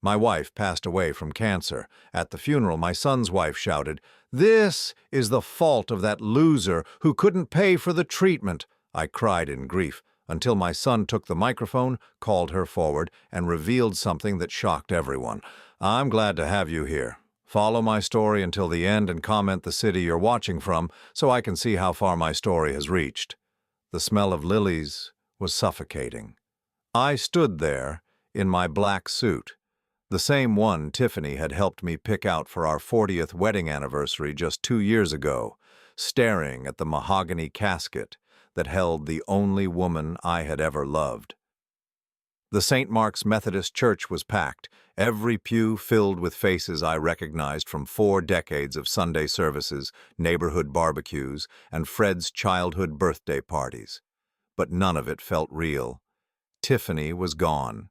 My wife passed away from cancer. At the funeral, my son's wife shouted, "This is the fault of that loser who couldn't pay for the treatment." I cried in grief until my son took the microphone, called her forward, and revealed something that shocked everyone. "I'm glad to have you here. Follow my story until the end and comment the city you're watching from so I can see how far my story has reached." The smell of lilies was suffocating. I stood there in my black suit, the same one Tiffany had helped me pick out for our 40th wedding anniversary just 2 years ago, staring at the mahogany casket that held the only woman I had ever loved. The St. Mark's Methodist Church was packed, every pew filled with faces I recognized from 4 decades of Sunday services, neighborhood barbecues, and Fred's childhood birthday parties. But none of it felt real. Tiffany was gone.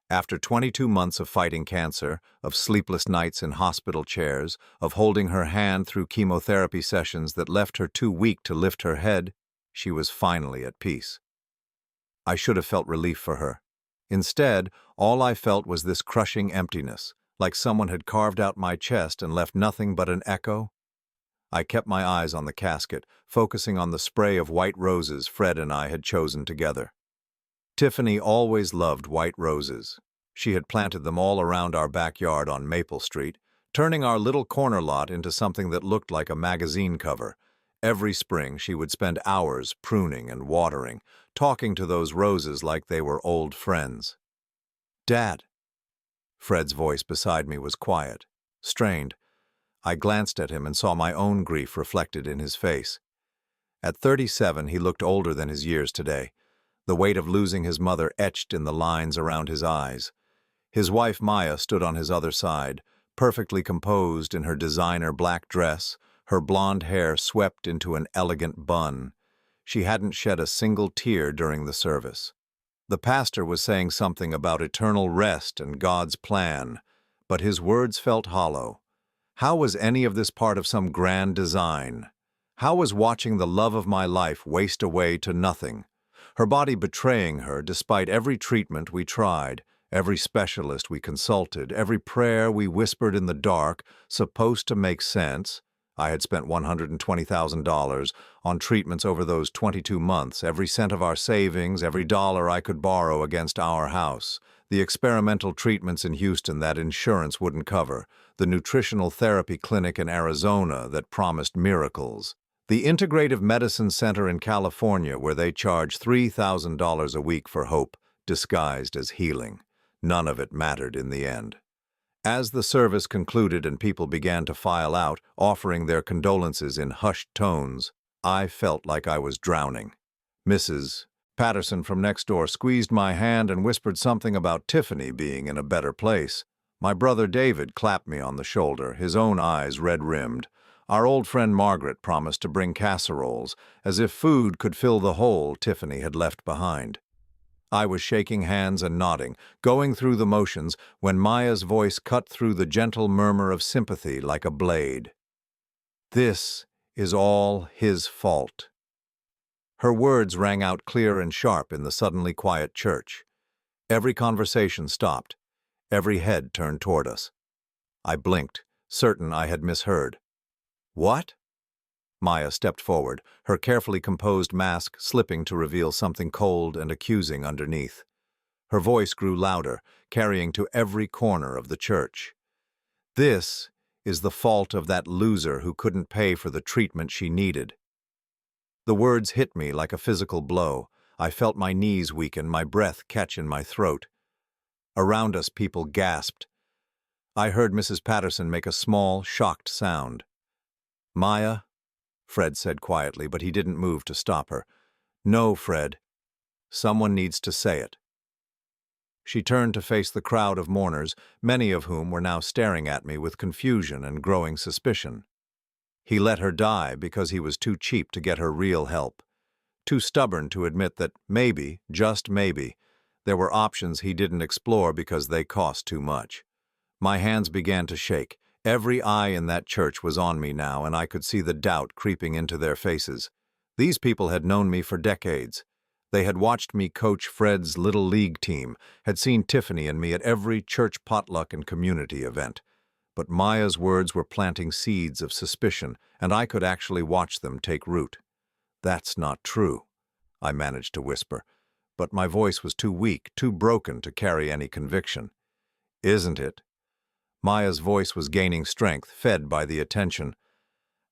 After 22 months of fighting cancer, of sleepless nights in hospital chairs, of holding her hand through chemotherapy sessions that left her too weak to lift her head, she was finally at peace. I should have felt relief for her. Instead, all I felt was this crushing emptiness, like someone had carved out my chest and left nothing but an echo. I kept my eyes on the casket, focusing on the spray of white roses Fred and I had chosen together. Tiffany always loved white roses. She had planted them all around our backyard on Maple Street, turning our little corner lot into something that looked like a magazine cover. Every spring she would spend hours pruning and watering, talking to those roses like they were old friends. "Dad." Fred's voice beside me was quiet, strained. I glanced at him and saw my own grief reflected in his face. At 37, he looked older than his years today, the weight of losing his mother etched in the lines around his eyes. His wife Maya stood on his other side, perfectly composed in her designer black dress, her blonde hair swept into an elegant bun. She hadn't shed a single tear during the service. The pastor was saying something about eternal rest and God's plan, but his words felt hollow. How was any of this part of some grand design? How was watching the love of my life waste away to nothing? Her body betraying her despite every treatment we tried, every specialist we consulted, every prayer we whispered in the dark, supposed to make sense. I had spent $120,000 on treatments over those 22 months, every cent of our savings, every dollar I could borrow against our house, the experimental treatments in Houston that insurance wouldn't cover, the nutritional therapy clinic in Arizona that promised miracles, the integrative medicine center in California where they charge $3,000 a week for hope, disguised as healing. None of it mattered in the end. As the service concluded and people began to file out, offering their condolences in hushed tones, I felt like I was drowning. Mrs. Patterson from next door squeezed my hand and whispered something about Tiffany being in a better place. My brother David clapped me on the shoulder, his own eyes red-rimmed. Our old friend Margaret promised to bring casseroles, as if food could fill the hole Tiffany had left behind. I was shaking hands and nodding, going through the motions, when Maya's voice cut through the gentle murmur of sympathy like a blade. "This is all his fault." Her words rang out clear and sharp in the suddenly quiet church. Every conversation stopped. Every head turned toward us. I blinked, certain I had misheard. "What?" Maya stepped forward, her carefully composed mask slipping to reveal something cold and accusing underneath. Her voice grew louder, carrying to every corner of the church. "This is the fault of that loser who couldn't pay for the treatment she needed." The words hit me like a physical blow. I felt my knees weaken, my breath catch in my throat. Around us, people gasped. I heard Mrs. Patterson make a small, shocked sound. "Maya," Fred said quietly, but he didn't move to stop her. "No, Fred. Someone needs to say it." She turned to face the crowd of mourners, many of whom were now staring at me with confusion and growing suspicion. He let her die because he was too cheap to get her real help, too stubborn to admit that maybe, just maybe, there were options he didn't explore because they cost too much. My hands began to shake. Every eye in that church was on me now, and I could see the doubt creeping into their faces. These people had known me for decades. They had watched me coach Fred's Little League team, had seen Tiffany and me at every church potluck and community event. But Maya's words were planting seeds of suspicion, and I could actually watch them take root. "That's not true," I managed to whisper, but my voice was too weak, too broken to carry any conviction. "Isn't it?" Maya's voice was gaining strength, fed by the attention.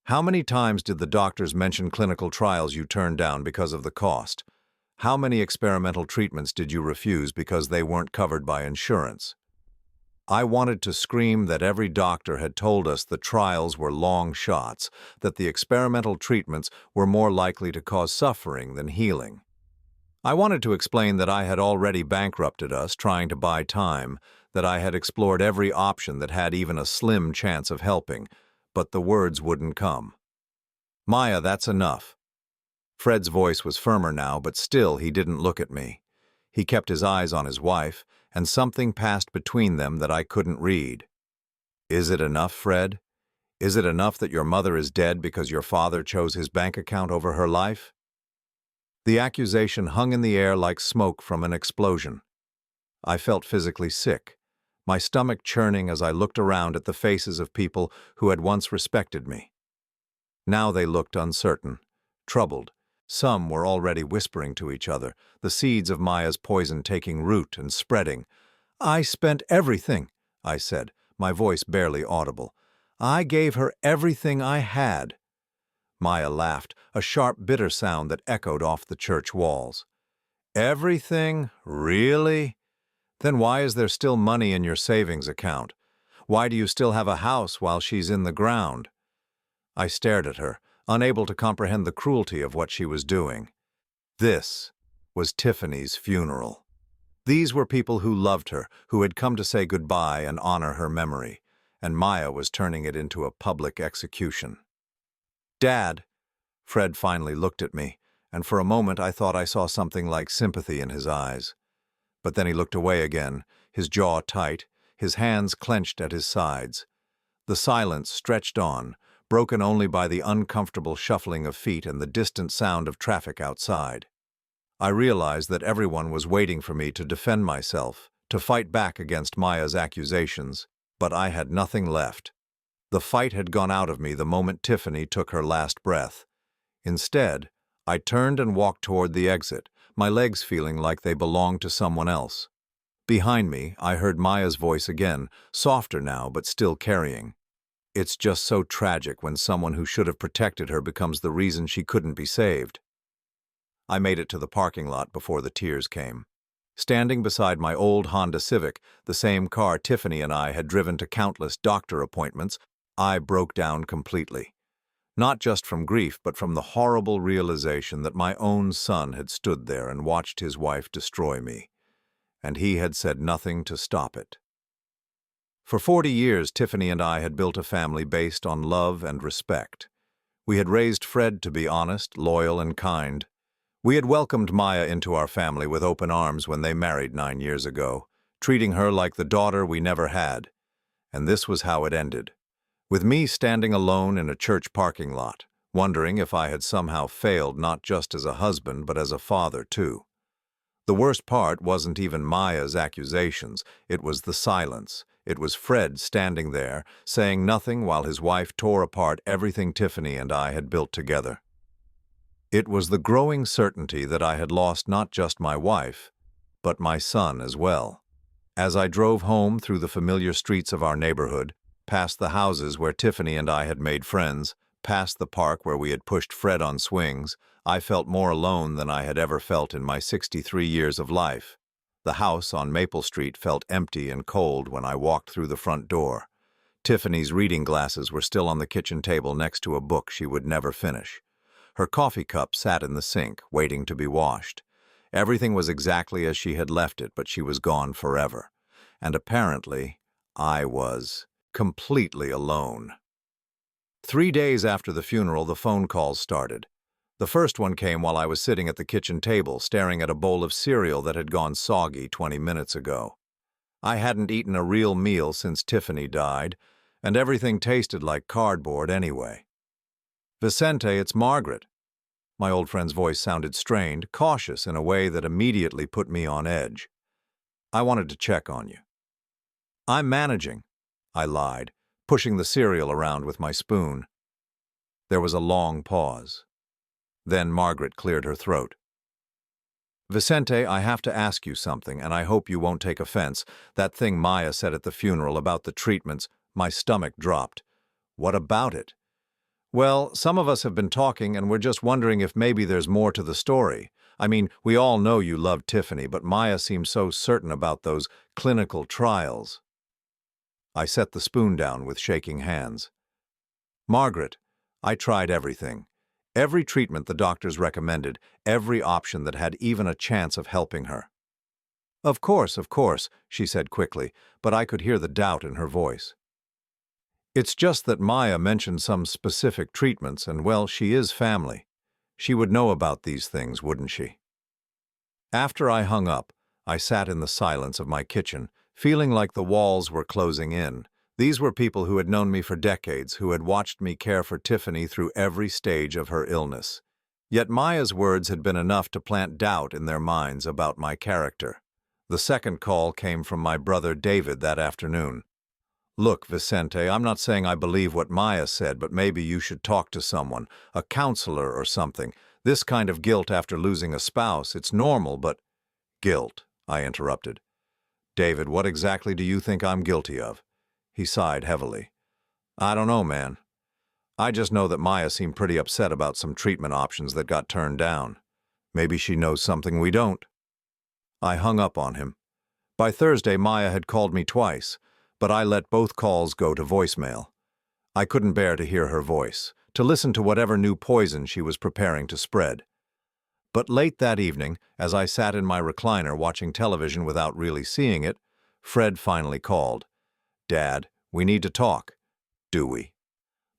"How many times did the doctors mention clinical trials you turned down because of the cost? How many experimental treatments did you refuse because they weren't covered by insurance?" I wanted to scream that every doctor had told us the trials were long shots, that the experimental treatments were more likely to cause suffering than healing. I wanted to explain that I had already bankrupted us trying to buy time, that I had explored every option that had even a slim chance of helping, but the words wouldn't come. "Maya, that's enough." Fred's voice was firmer now, but still he didn't look at me. He kept his eyes on his wife, and something passed between them that I couldn't read. "Is it enough, Fred? Is it enough that your mother is dead because your father chose his bank account over her life?" The accusation hung in the air like smoke from an explosion. I felt physically sick, my stomach churning as I looked around at the faces of people who had once respected me. Now they looked uncertain, troubled. Some were already whispering to each other, the seeds of Maya's poison taking root and spreading. "I spent everything," I said, my voice barely audible. "I gave her everything I had." Maya laughed, a sharp, bitter sound that echoed off the church walls. "Everything? Really? Then why is there still money in your savings account? Why do you still have a house while she's in the ground?" I stared at her, unable to comprehend the cruelty of what she was doing. This was Tiffany's funeral. These were people who loved her, who had come to say goodbye and honor her memory, and Maya was turning it into a public execution. "Dad," Fred finally looked at me, and for a moment I thought I saw something like sympathy in his eyes. But then he looked away again, his jaw tight, his hands clenched at his sides. The silence stretched on, broken only by the uncomfortable shuffling of feet and the distant sound of traffic outside. I realized that everyone was waiting for me to defend myself, to fight back against Maya's accusations, but I had nothing left. The fight had gone out of me the moment Tiffany took her last breath. Instead, I turned and walked toward the exit, my legs feeling like they belonged to someone else. Behind me, I heard Maya's voice again, softer now but still carrying. "It's just so tragic when someone who should have protected her becomes the reason she couldn't be saved." I made it to the parking lot before the tears came. Standing beside my old Honda Civic, the same car Tiffany and I had driven to countless doctor appointments, I broke down completely. Not just from grief, but from the horrible realization that my own son had stood there and watched his wife destroy me, and he had said nothing to stop it. For 40 years, Tiffany and I had built a family based on love and respect. We had raised Fred to be honest, loyal, and kind. We had welcomed Maya into our family with open arms when they married 9 years ago, treating her like the daughter we never had. And this was how it ended, with me standing alone in a church parking lot, wondering if I had somehow failed not just as a husband but as a father too. The worst part wasn't even Maya's accusations, it was the silence. It was Fred standing there, saying nothing while his wife tore apart everything Tiffany and I had built together. It was the growing certainty that I had lost not just my wife, but my son as well. As I drove home through the familiar streets of our neighborhood, past the houses where Tiffany and I had made friends, past the park where we had pushed Fred on swings, I felt more alone than I had ever felt in my 63 years of life. The house on Maple Street felt empty and cold when I walked through the front door. Tiffany's reading glasses were still on the kitchen table next to a book she would never finish. Her coffee cup sat in the sink, waiting to be washed. Everything was exactly as she had left it, but she was gone forever. And apparently, I was completely alone. 3 days after the funeral, the phone calls started. The first one came while I was sitting at the kitchen table, staring at a bowl of cereal that had gone soggy 20 minutes ago. I hadn't eaten a real meal since Tiffany died, and everything tasted like cardboard anyway. "Vicente, it's Margaret." My old friend's voice sounded strained, cautious in a way that immediately put me on edge. I wanted to check on you. I'm managing, I lied, pushing the cereal around with my spoon. There was a long pause. Then Margaret cleared her throat. Vicente, I have to ask you something, and I hope you won't take offense. That thing Maya said at the funeral about the treatments, my stomach dropped. What about it? Well, some of us have been talking, and we're just wondering if maybe there's more to the story. I mean, we all know you love Tiffany, but Maya seems so certain about those clinical trials. I set the spoon down with shaking hands. Margaret, I tried everything. Every treatment the doctors recommended, every option that had even a chance of helping her. Of course, she said quickly, but I could hear the doubt in her voice. It's just that Maya mentioned some specific treatments, and well, she is family. She would know about these things, wouldn't she? After I hung up, I sat in the silence of my kitchen, feeling like the walls were closing in. These were people who had known me for decades, who had watched me care for Tiffany through every stage of her illness. Yet Maya's words had been enough to plant doubt in their minds about my character. The second call came from my brother David that afternoon. Look, Vicente, I'm not saying I believe what Maya said, but maybe you should talk to someone, a counselor or something. This kind of guilt after losing a spouse, it's normal, but— Guilt, I interrupted. David, what exactly do you think I'm guilty of? He sighed heavily. I don't know, man. I just know that Maya seemed pretty upset about some treatment options that got turned down. Maybe she knows something we don't. I hung up on him. By Thursday, Maya had called me twice, but I let both calls go to voicemail. I couldn't bear to hear her voice, to listen to whatever new poison she was preparing to spread. But late that evening, as I sat in my recliner watching television without really seeing it, Fred finally called. Dad, we need to talk. Do we?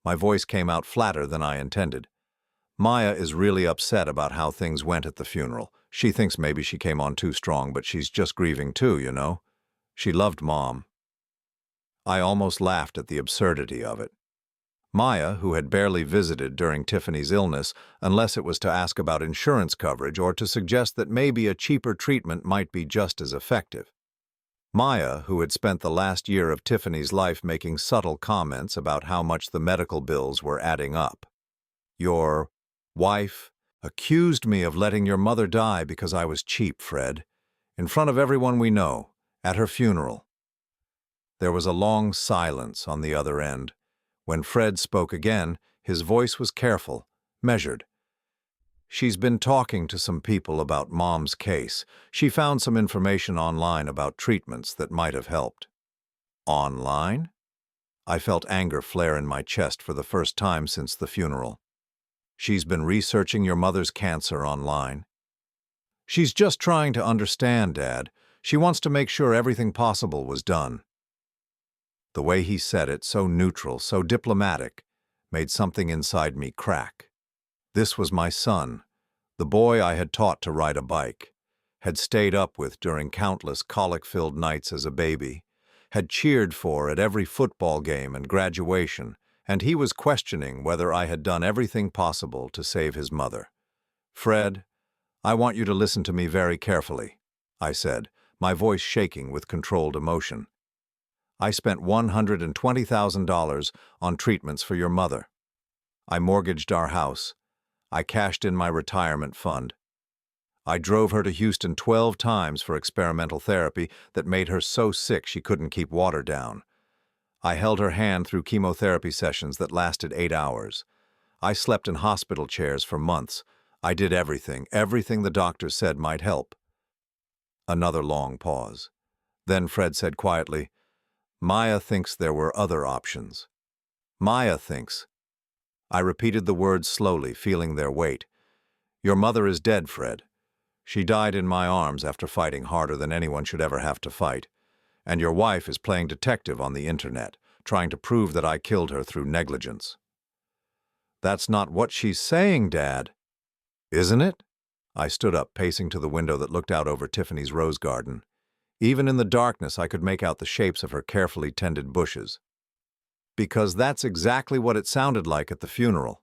My voice came out flatter than I intended. Maya is really upset about how things went at the funeral. She thinks maybe she came on too strong, but she's just grieving too, you know. She loved Mom. I almost laughed at the absurdity of it. Maya, who had barely visited during Tiffany's illness, unless it was to ask about insurance coverage or to suggest that maybe a cheaper treatment might be just as effective. Maya, who had spent the last year of Tiffany's life making subtle comments about how much the medical bills were adding up. Your wife accused me of letting your mother die because I was cheap, Fred, in front of everyone we know, at her funeral. There was a long silence on the other end. When Fred spoke again, his voice was careful, measured. She's been talking to some people about Mom's case. She found some information online about treatments that might have helped. Online? I felt anger flare in my chest for the first time since the funeral. She's been researching your mother's cancer online. She's just trying to understand, Dad. She wants to make sure everything possible was done. The way he said it, so neutral, so diplomatic, made something inside me crack. This was my son, the boy I had taught to ride a bike, had stayed up with during countless colic-filled nights as a baby, had cheered for at every football game and graduation, and he was questioning whether I had done everything possible to save his mother. Fred, I want you to listen to me very carefully, I said, my voice shaking with controlled emotion. I spent $120,000 on treatments for your mother. I mortgaged our house. I cashed in my retirement fund. I drove her to Houston 12 times for experimental therapy that made her so sick she couldn't keep water down. I held her hand through chemotherapy sessions that lasted 8 hours. I slept in hospital chairs for months. I did everything the doctors said might help. Another long pause. Then Fred said quietly, Maya thinks there were other options. Maya thinks. I repeated the words slowly, feeling their weight. Your mother is dead, Fred. She died in my arms after fighting harder than anyone should ever have to fight. And your wife is playing detective on the internet, trying to prove that I killed her through negligence. That's not what she's saying, Dad. Isn't it? I stood up, pacing to the window that looked out over Tiffany's rose garden. Even in the darkness, I could make out the shapes of her carefully tended bushes. Because that's exactly what it sounded like at the funeral.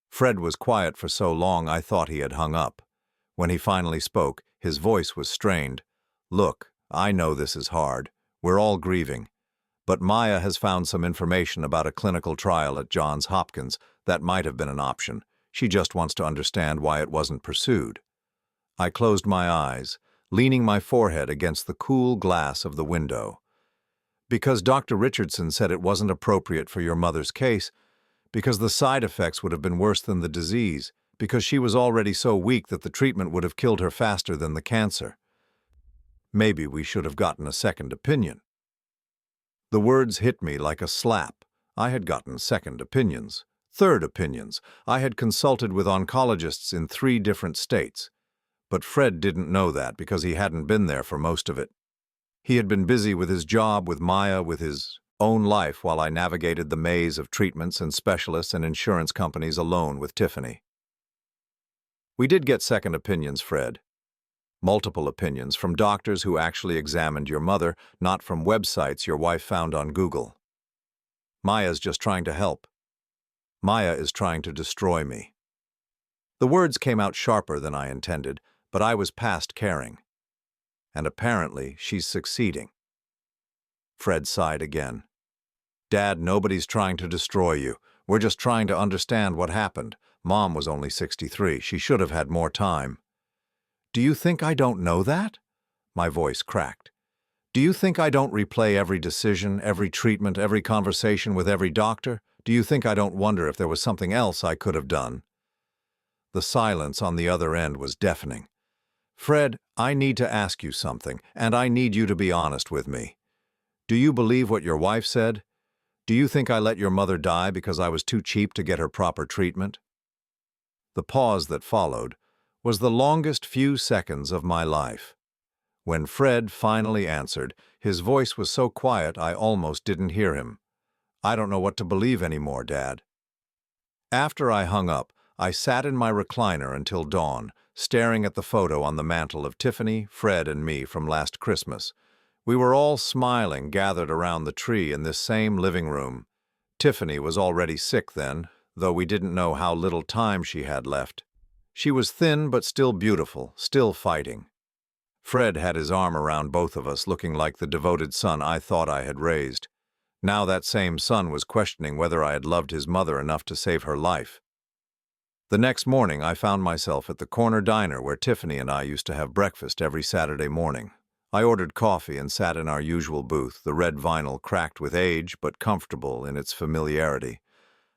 Fred was quiet for so long I thought he had hung up. When he finally spoke, his voice was strained. "Look, I know this is hard. We're all grieving. But Maya has found some information about a clinical trial at Johns Hopkins that might have been an option. She just wants to understand why it wasn't pursued." I closed my eyes, leaning my forehead against the cool glass of the window. "Because Dr. Richardson said it wasn't appropriate for your mother's case, because the side effects would have been worse than the disease, because she was already so weak that the treatment would have killed her faster than the cancer. Maybe we should have gotten a second opinion." The words hit me like a slap. I had gotten second opinions, third opinions. I had consulted with oncologists in 3 different states. But Fred didn't know that because he hadn't been there for most of it. He had been busy with his job, with Maya, with his own life while I navigated the maze of treatments and specialists and insurance companies alone with Tiffany. "We did get second opinions, Fred. Multiple opinions from doctors who actually examined your mother, not from websites your wife found on Google. Maya's just trying to help. Maya is trying to destroy me." The words came out sharper than I intended, but I was past caring. And apparently she's succeeding. Fred sighed again. "Dad, nobody's trying to destroy you. We're just trying to understand what happened. Mom was only 63. She should have had more time." "Do you think I don't know that?" My voice cracked. "Do you think I don't replay every decision, every treatment, every conversation with every doctor? Do you think I don't wonder if there was something else I could have done?" The silence on the other end was deafening. "Fred, I need to ask you something, and I need you to be honest with me. Do you believe what your wife said? Do you think I let your mother die because I was too cheap to get her proper treatment?" The pause that followed was the longest few seconds of my life. When Fred finally answered, his voice was so quiet I almost didn't hear him. "I don't know what to believe anymore, Dad." After I hung up, I sat in my recliner until dawn, staring at the photo on the mantel of Tiffany, Fred, and me from last Christmas. We were all smiling, gathered around the tree in this same living room. Tiffany was already sick then, though we didn't know how little time she had left. She was thin but still beautiful, still fighting. Fred had his arm around both of us, looking like the devoted son I thought I had raised. Now that same son was questioning whether I had loved his mother enough to save her life. The next morning, I found myself at the corner diner where Tiffany and I used to have breakfast every Saturday morning. I ordered coffee and sat in our usual booth, the red vinyl cracked with age but comfortable in its familiarity.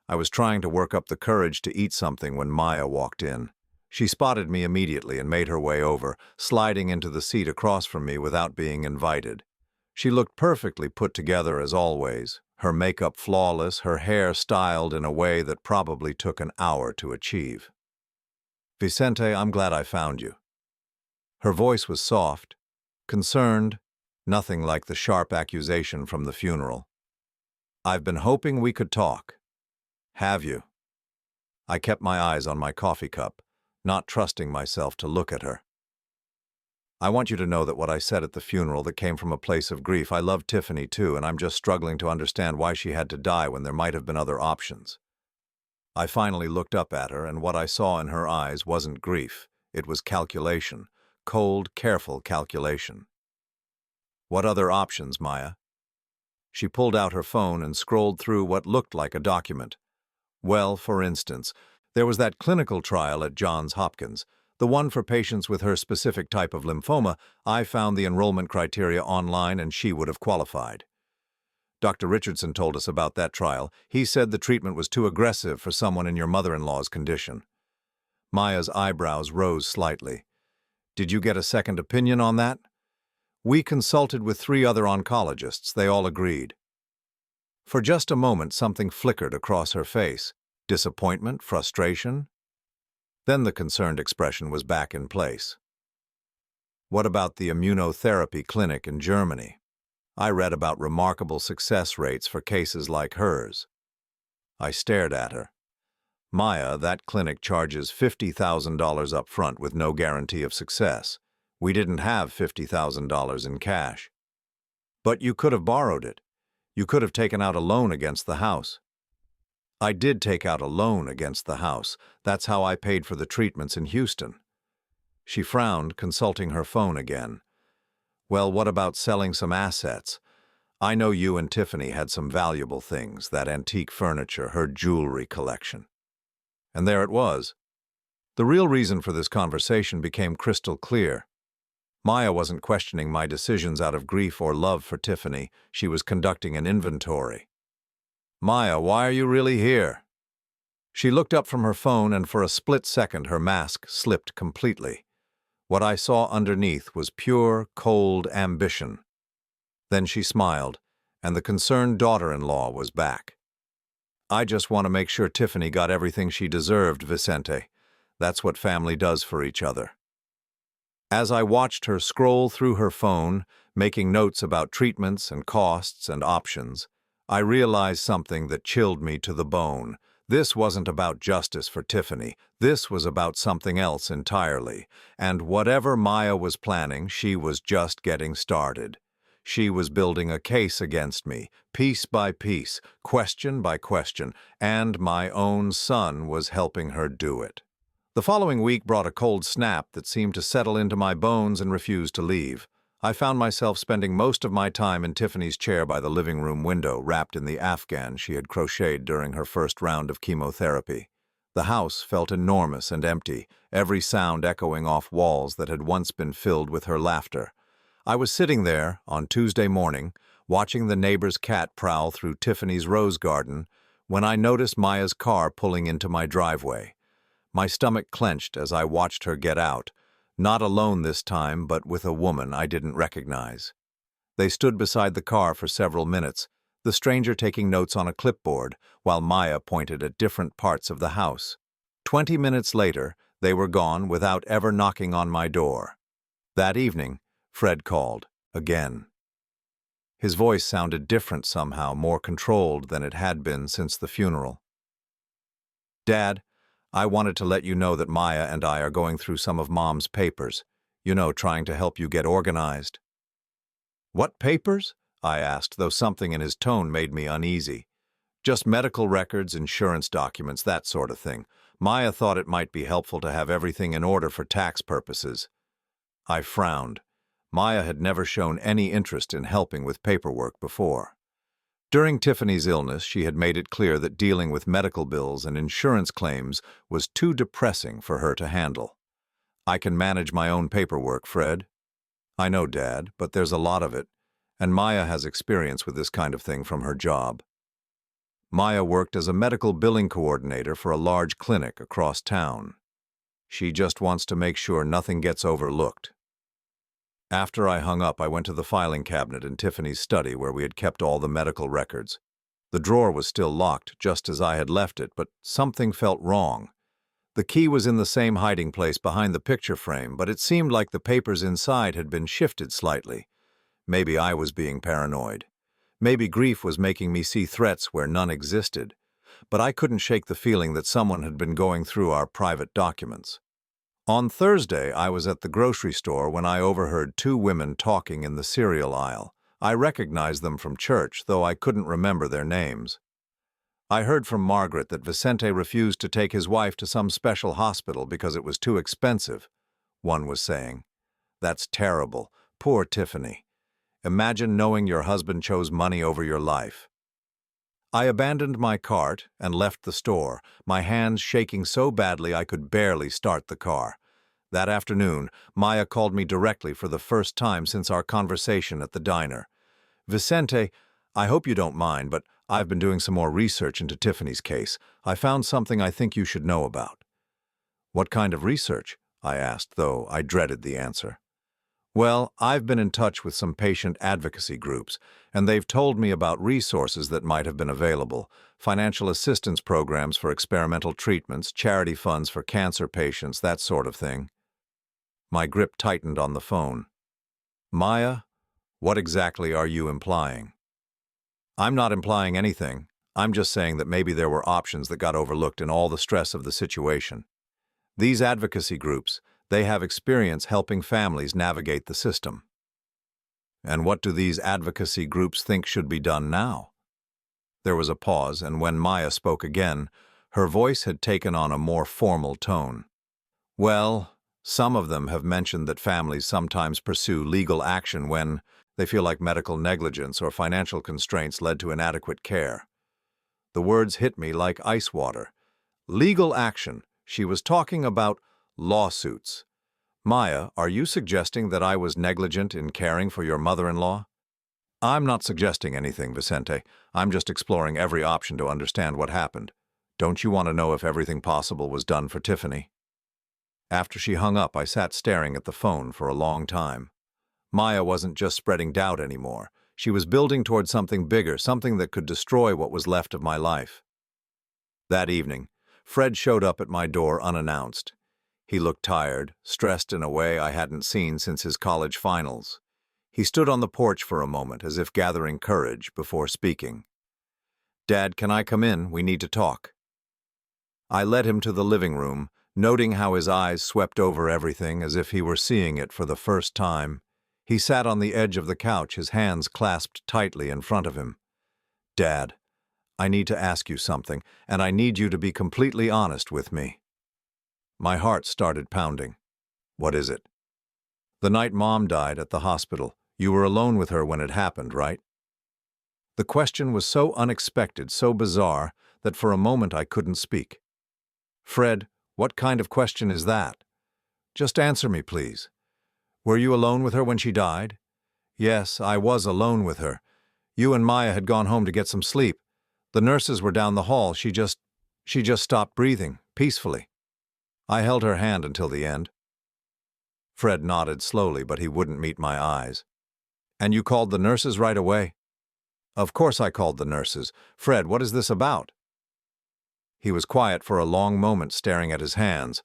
I was trying to work up the courage to eat something when Maya walked in. She spotted me immediately and made her way over, sliding into the seat across from me without being invited. She looked perfectly put together as always, her makeup flawless, her hair styled in a way that probably took an hour to achieve. "Vicente, I'm glad I found you." Her voice was soft, concerned, nothing like the sharp accusation from the funeral. "I've been hoping we could talk." "Have you?" I kept my eyes on my coffee cup, not trusting myself to look at her. "I want you to know that what I said at the funeral that came from a place of grief. I love Tiffany too, and I'm just struggling to understand why she had to die when there might have been other options." I finally looked up at her, and what I saw in her eyes wasn't grief. It was calculation, cold, careful calculation. "What other options, Maya?" She pulled out her phone and scrolled through what looked like a document. "Well, for instance, there was that clinical trial at Johns Hopkins. The one for patients with her specific type of lymphoma. I found the enrollment criteria online and she would have qualified. Dr. Richardson told us about that trial. He said the treatment was too aggressive for someone in your mother-in-law's condition." Maya's eyebrows rose slightly. "Did you get a second opinion on that?" "We consulted with 3 other oncologists. They all agreed." For just a moment, something flickered across her face. Disappointment, frustration. Then the concerned expression was back in place. "What about the immunotherapy clinic in Germany? I read about remarkable success rates for cases like hers." I stared at her. "Maya, that clinic charges $50,000 up front with no guarantee of success. We didn't have $50,000 in cash." "But you could have borrowed it. You could have taken out a loan against the house." I did take out a loan against the house. That's how I paid for the treatments in Houston. She frowned, consulting her phone again. Well, what about selling some assets? I know you and Tiffany had some valuable things, that antique furniture, her jewelry collection. And there it was. The real reason for this conversation became crystal clear. Maya wasn't questioning my decisions out of grief or love for Tiffany. She was conducting an inventory. Maya, why are you really here? She looked up from her phone, and for a split second her mask slipped completely. What I saw underneath was pure, cold ambition. Then she smiled, and the concerned daughter-in-law was back. I just want to make sure Tiffany got everything she deserved, Vicente. That's what family does for each other. As I watched her scroll through her phone, making notes about treatments and costs and options, I realized something that chilled me to the bone. This wasn't about justice for Tiffany. This was about something else entirely. And whatever Maya was planning, she was just getting started. She was building a case against me, piece by piece, question by question, and my own son was helping her do it. The following week brought a cold snap that seemed to settle into my bones and refuse to leave. I found myself spending most of my time in Tiffany's chair by the living room window, wrapped in the afghan she had crocheted during her first round of chemotherapy. The house felt enormous and empty, every sound echoing off walls that had once been filled with her laughter. I was sitting there, on Tuesday morning, watching the neighbor's cat prowl through Tiffany's rose garden, when I noticed Maya's car pulling into my driveway. My stomach clenched as I watched her get out, not alone this time, but with a woman I didn't recognize. They stood beside the car for several minutes, the stranger taking notes on a clipboard, while Maya pointed at different parts of the house. 20 minutes later, they were gone without ever knocking on my door. That evening, Fred called, again. His voice sounded different somehow, more controlled than it had been since the funeral. Dad, I wanted to let you know that Maya and I are going through some of Mom's papers. You know, trying to help you get organized. What papers? I asked, though something in his tone made me uneasy. Just medical records, insurance documents, that sort of thing. Maya thought it might be helpful to have everything in order for tax purposes. I frowned. Maya had never shown any interest in helping with paperwork before. During Tiffany's illness, she had made it clear that dealing with medical bills and insurance claims was too depressing for her to handle. I can manage my own paperwork, Fred. I know, Dad, but there's a lot of it, and Maya has experience with this kind of thing from her job. Maya worked as a medical billing coordinator for a large clinic across town. She just wants to make sure nothing gets overlooked. After I hung up, I went to the filing cabinet in Tiffany's study where we had kept all the medical records. The drawer was still locked, just as I had left it, but something felt wrong. The key was in the same hiding place behind the picture frame, but it seemed like the papers inside had been shifted slightly. Maybe I was being paranoid. Maybe grief was making me see threats where none existed. But I couldn't shake the feeling that someone had been going through our private documents. On Thursday, I was at the grocery store when I overheard two women talking in the cereal aisle. I recognized them from church, though I couldn't remember their names. I heard from Margaret that Vicente refused to take his wife to some special hospital because it was too expensive, one was saying. That's terrible. Poor Tiffany. Imagine knowing your husband chose money over your life. I abandoned my cart and left the store, my hands shaking so badly I could barely start the car. That afternoon, Maya called me directly for the first time since our conversation at the diner. Vicente, I hope you don't mind, but I've been doing some more research into Tiffany's case. I found something I think you should know about. What kind of research? I asked, though I dreaded the answer. Well, I've been in touch with some patient advocacy groups, and they've told me about resources that might have been available, financial assistance programs for experimental treatments, charity funds for cancer patients, that sort of thing. My grip tightened on the phone. Maya, what exactly are you implying? I'm not implying anything. I'm just saying that maybe there were options that got overlooked in all the stress of the situation. These advocacy groups, they have experience helping families navigate the system. And what do these advocacy groups think should be done now? There was a pause, and when Maya spoke again, her voice had taken on a more formal tone. Well, some of them have mentioned that families sometimes pursue legal action when they feel like medical negligence or financial constraints led to inadequate care. The words hit me like ice water. Legal action. She was talking about lawsuits. Maya, are you suggesting that I was negligent in caring for your mother-in-law? I'm not suggesting anything, Vicente. I'm just exploring every option to understand what happened. Don't you want to know if everything possible was done for Tiffany? After she hung up, I sat staring at the phone for a long time. Maya wasn't just spreading doubt anymore. She was building toward something bigger, something that could destroy what was left of my life. That evening, Fred showed up at my door unannounced. He looked tired, stressed in a way I hadn't seen since his college finals. He stood on the porch for a moment, as if gathering courage before speaking. "Dad, can I come in? We need to talk." I led him to the living room, noting how his eyes swept over everything as if he were seeing it for the first time. He sat on the edge of the couch, his hands clasped tightly in front of him. "Dad, I need to ask you something, and I need you to be completely honest with me." My heart started pounding. "What is it?" "The night Mom died at the hospital, you were alone with her when it happened, right?" The question was so unexpected, so bizarre, that for a moment I couldn't speak. "Fred, what kind of question is that? Just answer me, please. Were you alone with her when she died?" "Yes, I was alone with her. You and Maya had gone home to get some sleep. The nurses were down the hall. She just stopped breathing, peacefully. I held her hand until the end." Fred nodded slowly, but he wouldn't meet my eyes. "And you called the nurses right away?" "Of course I called the nurses. Fred, what is this about?" He was quiet for a long moment, staring at his hands.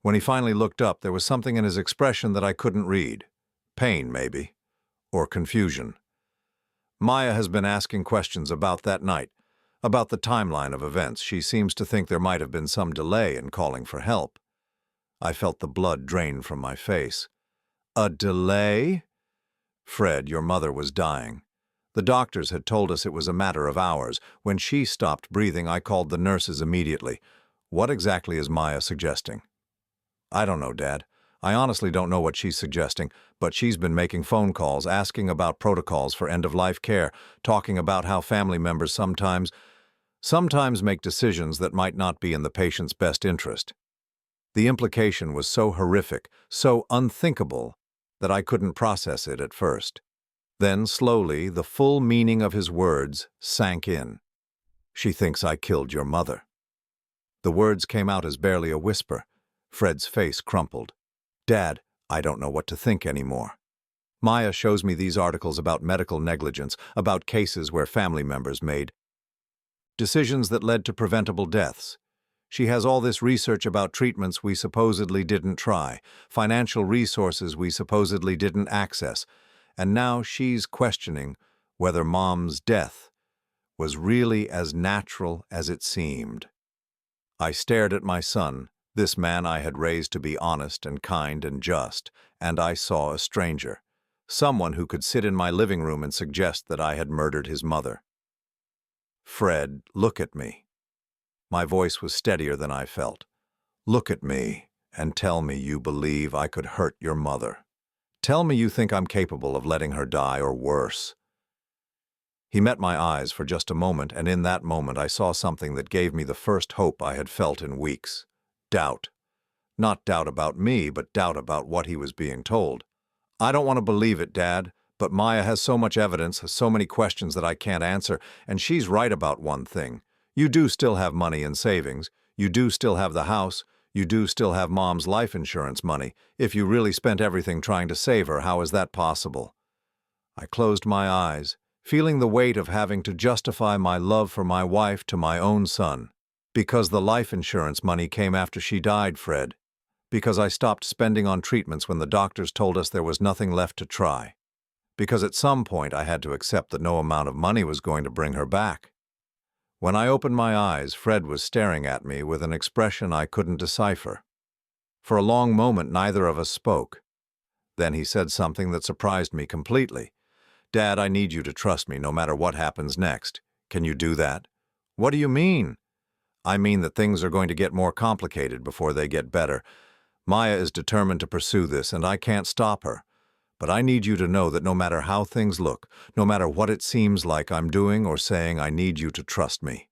When he finally looked up, there was something in his expression that I couldn't read. Pain, maybe. Or confusion. "Maya has been asking questions about that night, about the timeline of events. She seems to think there might have been some delay in calling for help." I felt the blood drain from my face. "A delay?" "Fred, your mother was dying. The doctors had told us it was a matter of hours. When she stopped breathing, I called the nurses immediately. What exactly is Maya suggesting?" "I don't know, Dad. I honestly don't know what she's suggesting, but she's been making phone calls, asking about protocols for end-of-life care, talking about how family members sometimes make decisions that might not be in the patient's best interest." The implication was so horrific, so unthinkable, that I couldn't process it at first. Then, slowly, the full meaning of his words sank in. "She thinks I killed your mother." The words came out as barely a whisper. Fred's face crumpled. "Dad, I don't know what to think anymore. Maya shows me these articles about medical negligence, about cases where family members made decisions that led to preventable deaths. She has all this research about treatments we supposedly didn't try, financial resources we supposedly didn't access, and now she's questioning whether Mom's death was really as natural as it seemed." I stared at my son, this man I had raised to be honest and kind and just, and I saw a stranger, someone who could sit in my living room and suggest that I had murdered his mother. "Fred, look at me." My voice was steadier than I felt. "Look at me and tell me you believe I could hurt your mother. Tell me you think I'm capable of letting her die or worse." He met my eyes for just a moment, and in that moment I saw something that gave me the first hope I had felt in weeks. Doubt. Not doubt about me, but doubt about what he was being told. "I don't want to believe it, Dad, but Maya has so much evidence, so many questions that I can't answer, and she's right about one thing. You do still have money in savings. You do still have the house. You do still have Mom's life insurance money. If you really spent everything trying to save her, how is that possible?" I closed my eyes, feeling the weight of having to justify my love for my wife to my own son. "Because the life insurance money came after she died, Fred. Because I stopped spending on treatments when the doctors told us there was nothing left to try. Because at some point I had to accept that no amount of money was going to bring her back." When I opened my eyes, Fred was staring at me with an expression I couldn't decipher. For a long moment, neither of us spoke. Then he said something that surprised me completely. "Dad, I need you to trust me no matter what happens next. Can you do that? What do you mean? I mean that things are going to get more complicated before they get better. Maya is determined to pursue this, and I can't stop her. But I need you to know that no matter how things look, no matter what it seems like I'm doing or saying, I need you to trust me."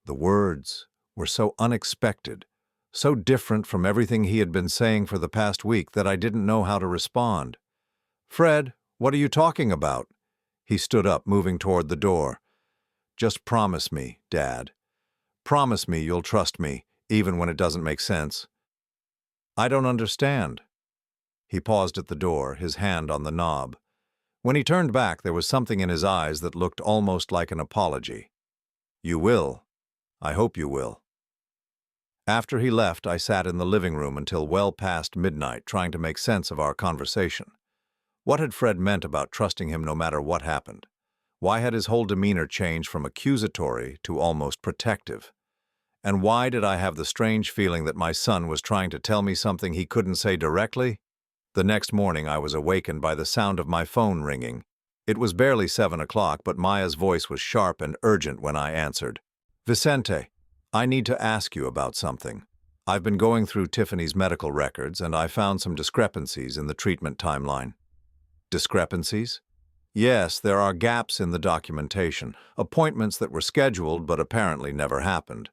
The words were so unexpected, so different from everything he had been saying for the past week that I didn't know how to respond. "Fred, what are you talking about?" He stood up, moving toward the door. "Just promise me, Dad. Promise me you'll trust me, even when it doesn't make sense." "I don't understand." He paused at the door, his hand on the knob. When he turned back, there was something in his eyes that looked almost like an apology. "You will. I hope you will." After he left, I sat in the living room until well past midnight, trying to make sense of our conversation. What had Fred meant about trusting him no matter what happened? Why had his whole demeanor changed from accusatory to almost protective? And why did I have the strange feeling that my son was trying to tell me something he couldn't say directly? The next morning I was awakened by the sound of my phone ringing. It was barely 7 o'clock, but Maya's voice was sharp and urgent when I answered. "Vicente, I need to ask you about something. I've been going through Tiffany's medical records, and I found some discrepancies in the treatment timeline." "Discrepancies?" "Yes, there are gaps in the documentation, appointments that were scheduled but apparently never happened,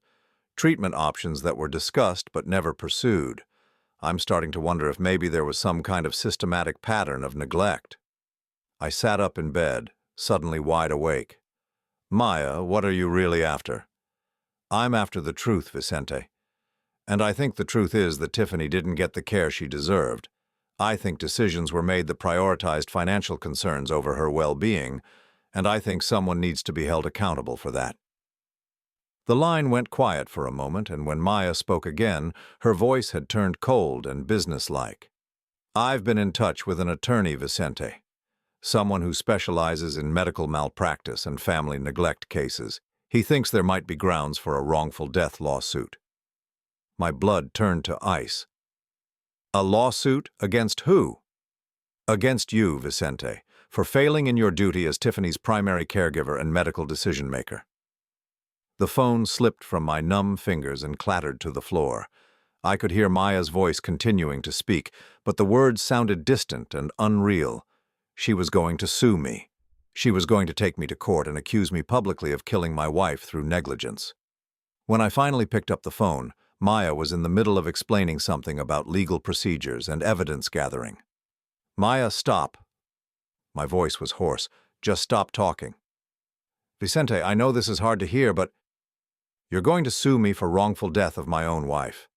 treatment options that were discussed but never pursued. I'm starting to wonder if maybe there was some kind of systematic pattern of neglect." I sat up in bed, suddenly wide awake. "Maya, what are you really after?" "I'm after the truth, Vicente. And I think the truth is that Tiffany didn't get the care she deserved. I think decisions were made that prioritized financial concerns over her well-being, and I think someone needs to be held accountable for that." The line went quiet for a moment, and when Maya spoke again, her voice had turned cold and businesslike. "I've been in touch with an attorney, Vicente. Someone who specializes in medical malpractice and family neglect cases. He thinks there might be grounds for a wrongful death lawsuit." My blood turned to ice. "A lawsuit against who?" "Against you, Vicente, for failing in your duty as Tiffany's primary caregiver and medical decision-maker." The phone slipped from my numb fingers and clattered to the floor. I could hear Maya's voice continuing to speak, but the words sounded distant and unreal. She was going to sue me. She was going to take me to court and accuse me publicly of killing my wife through negligence. When I finally picked up the phone, Maya was in the middle of explaining something about legal procedures and evidence gathering. "Maya, stop." My voice was hoarse. "Just stop talking." "Vicente, I know this is hard to hear, but you're going to sue me for wrongful death of my own wife.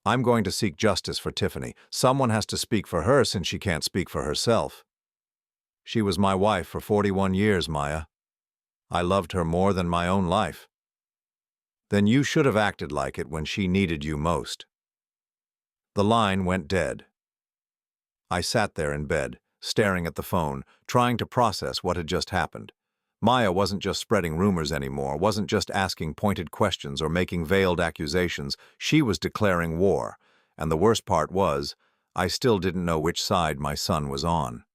I'm going to seek justice for Tiffany. Someone has to speak for her since she can't speak for herself. She was my wife for 41 years, Maya. I loved her more than my own life. Then you should have acted like it when she needed you most." The line went dead. I sat there in bed, staring at the phone, trying to process what had just happened. Maya wasn't just spreading rumors anymore, wasn't just asking pointed questions or making veiled accusations. She was declaring war, and the worst part was, I still didn't know which side my son was on.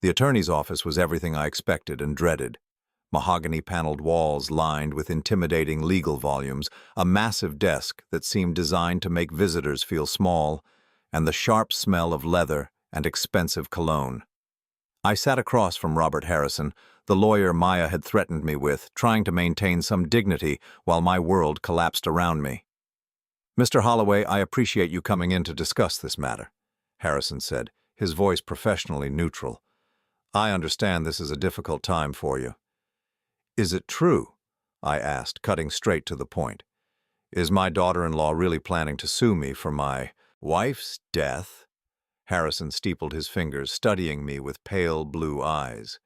The attorney's office was everything I expected and dreaded. Mahogany-paneled walls lined with intimidating legal volumes, a massive desk that seemed designed to make visitors feel small, and the sharp smell of leather and expensive cologne. I sat across from Robert Harrison, the lawyer Maya had threatened me with, trying to maintain some dignity while my world collapsed around me. "Mr. Holloway, I appreciate you coming in to discuss this matter," Harrison said, his voice professionally neutral. "I understand this is a difficult time for you." "Is it true?" I asked, cutting straight to the point. "Is my daughter-in-law really planning to sue me for my wife's death?" Harrison steepled his fingers, studying me with pale blue eyes.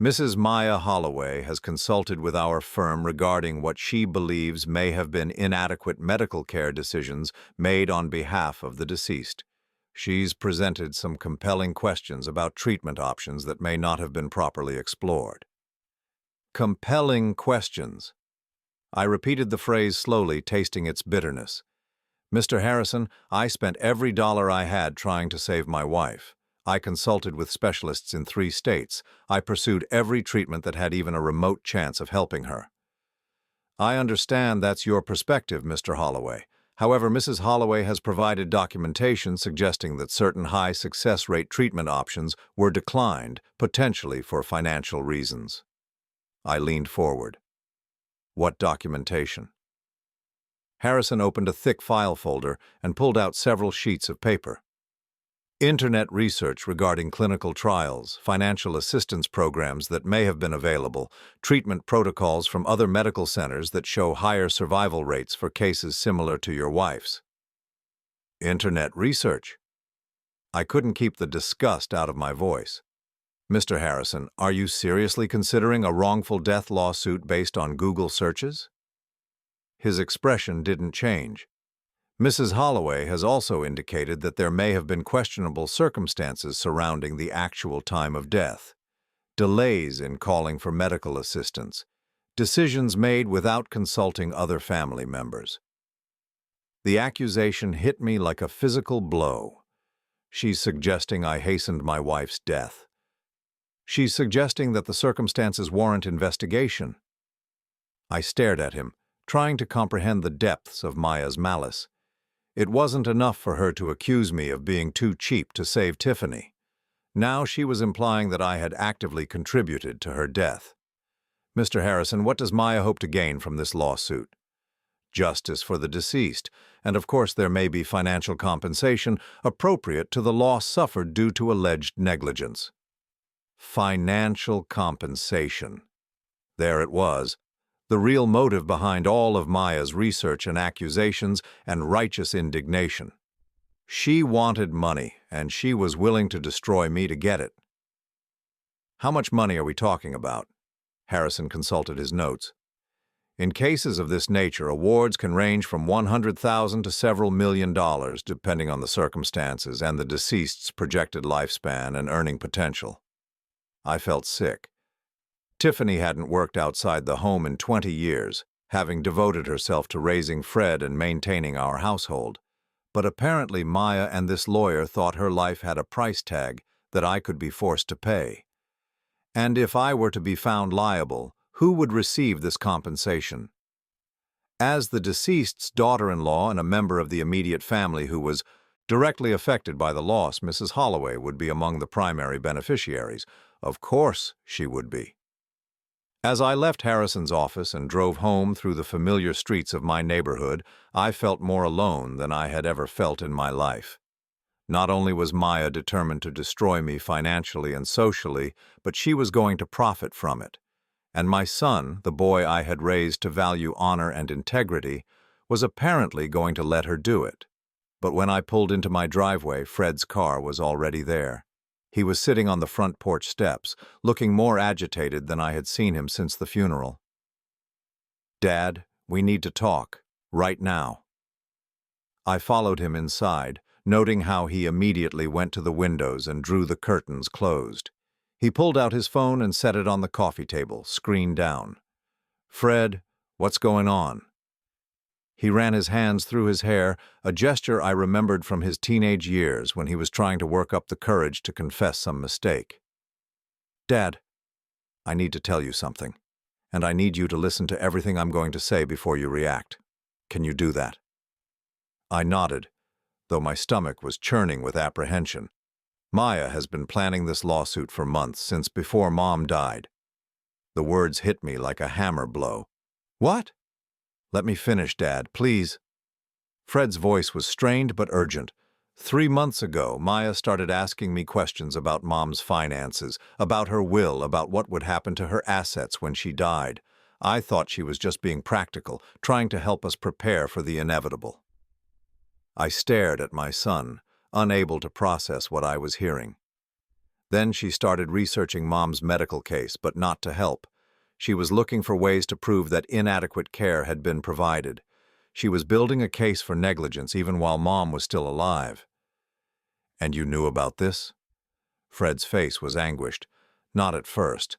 "Mrs. Maya Holloway has consulted with our firm regarding what she believes may have been inadequate medical care decisions made on behalf of the deceased. She's presented some compelling questions about treatment options that may not have been properly explored." Compelling questions. I repeated the phrase slowly, tasting its bitterness. "Mr. Harrison, I spent every dollar I had trying to save my wife. I consulted with specialists in 3 states. I pursued every treatment that had even a remote chance of helping her. I understand that's your perspective, Mr. Holloway. However, Mrs. Holloway has provided documentation suggesting that certain high success rate treatment options were declined, potentially for financial reasons. I leaned forward. What documentation? Harrison opened a thick file folder and pulled out several sheets of paper. Internet research regarding clinical trials, financial assistance programs that may have been available, treatment protocols from other medical centers that show higher survival rates for cases similar to your wife's. Internet research? I couldn't keep the disgust out of my voice. Mr. Harrison, are you seriously considering a wrongful death lawsuit based on Google searches? His expression didn't change. Mrs. Holloway has also indicated that there may have been questionable circumstances surrounding the actual time of death. Delays in calling for medical assistance. Decisions made without consulting other family members. The accusation hit me like a physical blow. She's suggesting I hastened my wife's death. She's suggesting that the circumstances warrant investigation. I stared at him, trying to comprehend the depths of Maya's malice. It wasn't enough for her to accuse me of being too cheap to save Tiffany. Now she was implying that I had actively contributed to her death. Mr. Harrison, what does Maya hope to gain from this lawsuit? Justice for the deceased, and of course there may be financial compensation appropriate to the loss suffered due to alleged negligence. Financial compensation. There it was. The real motive behind all of Maya's research and accusations and righteous indignation. She wanted money, and she was willing to destroy me to get it. How much money are we talking about? Harrison consulted his notes. In cases of this nature, awards can range from $100,000 to several $1 million, depending on the circumstances and the deceased's projected lifespan and earning potential. I felt sick. Tiffany hadn't worked outside the home in 20 years, having devoted herself to raising Fred and maintaining our household. But apparently Maya and this lawyer thought her life had a price tag that I could be forced to pay. And if I were to be found liable, who would receive this compensation? As the deceased's daughter-in-law and a member of the immediate family who was directly affected by the loss, Mrs. Holloway would be among the primary beneficiaries. Of course she would be. As I left Harrison's office and drove home through the familiar streets of my neighborhood, I felt more alone than I had ever felt in my life. Not only was Maya determined to destroy me financially and socially, but she was going to profit from it. And my son, the boy I had raised to value honor and integrity, was apparently going to let her do it. But when I pulled into my driveway, Fred's car was already there. He was sitting on the front porch steps, looking more agitated than I had seen him since the funeral. "Dad, we need to talk, right now." I followed him inside, noting how he immediately went to the windows and drew the curtains closed. He pulled out his phone and set it on the coffee table, screen down. "Fred, what's going on?" He ran his hands through his hair, a gesture I remembered from his teenage years when he was trying to work up the courage to confess some mistake. "Dad, I need to tell you something, and I need you to listen to everything I'm going to say before you react. Can you do that?" I nodded, though my stomach was churning with apprehension. Maya has been planning this lawsuit for months, since before Mom died. The words hit me like a hammer blow. "What?" "Let me finish, Dad, please." Fred's voice was strained but urgent. 3 months ago, Maya started asking me questions about Mom's finances, about her will, about what would happen to her assets when she died. I thought she was just being practical, trying to help us prepare for the inevitable. I stared at my son, unable to process what I was hearing. Then she started researching Mom's medical case, but not to help. She was looking for ways to prove that inadequate care had been provided. She was building a case for negligence even while Mom was still alive. "And you knew about this?" Fred's face was anguished. Not at first.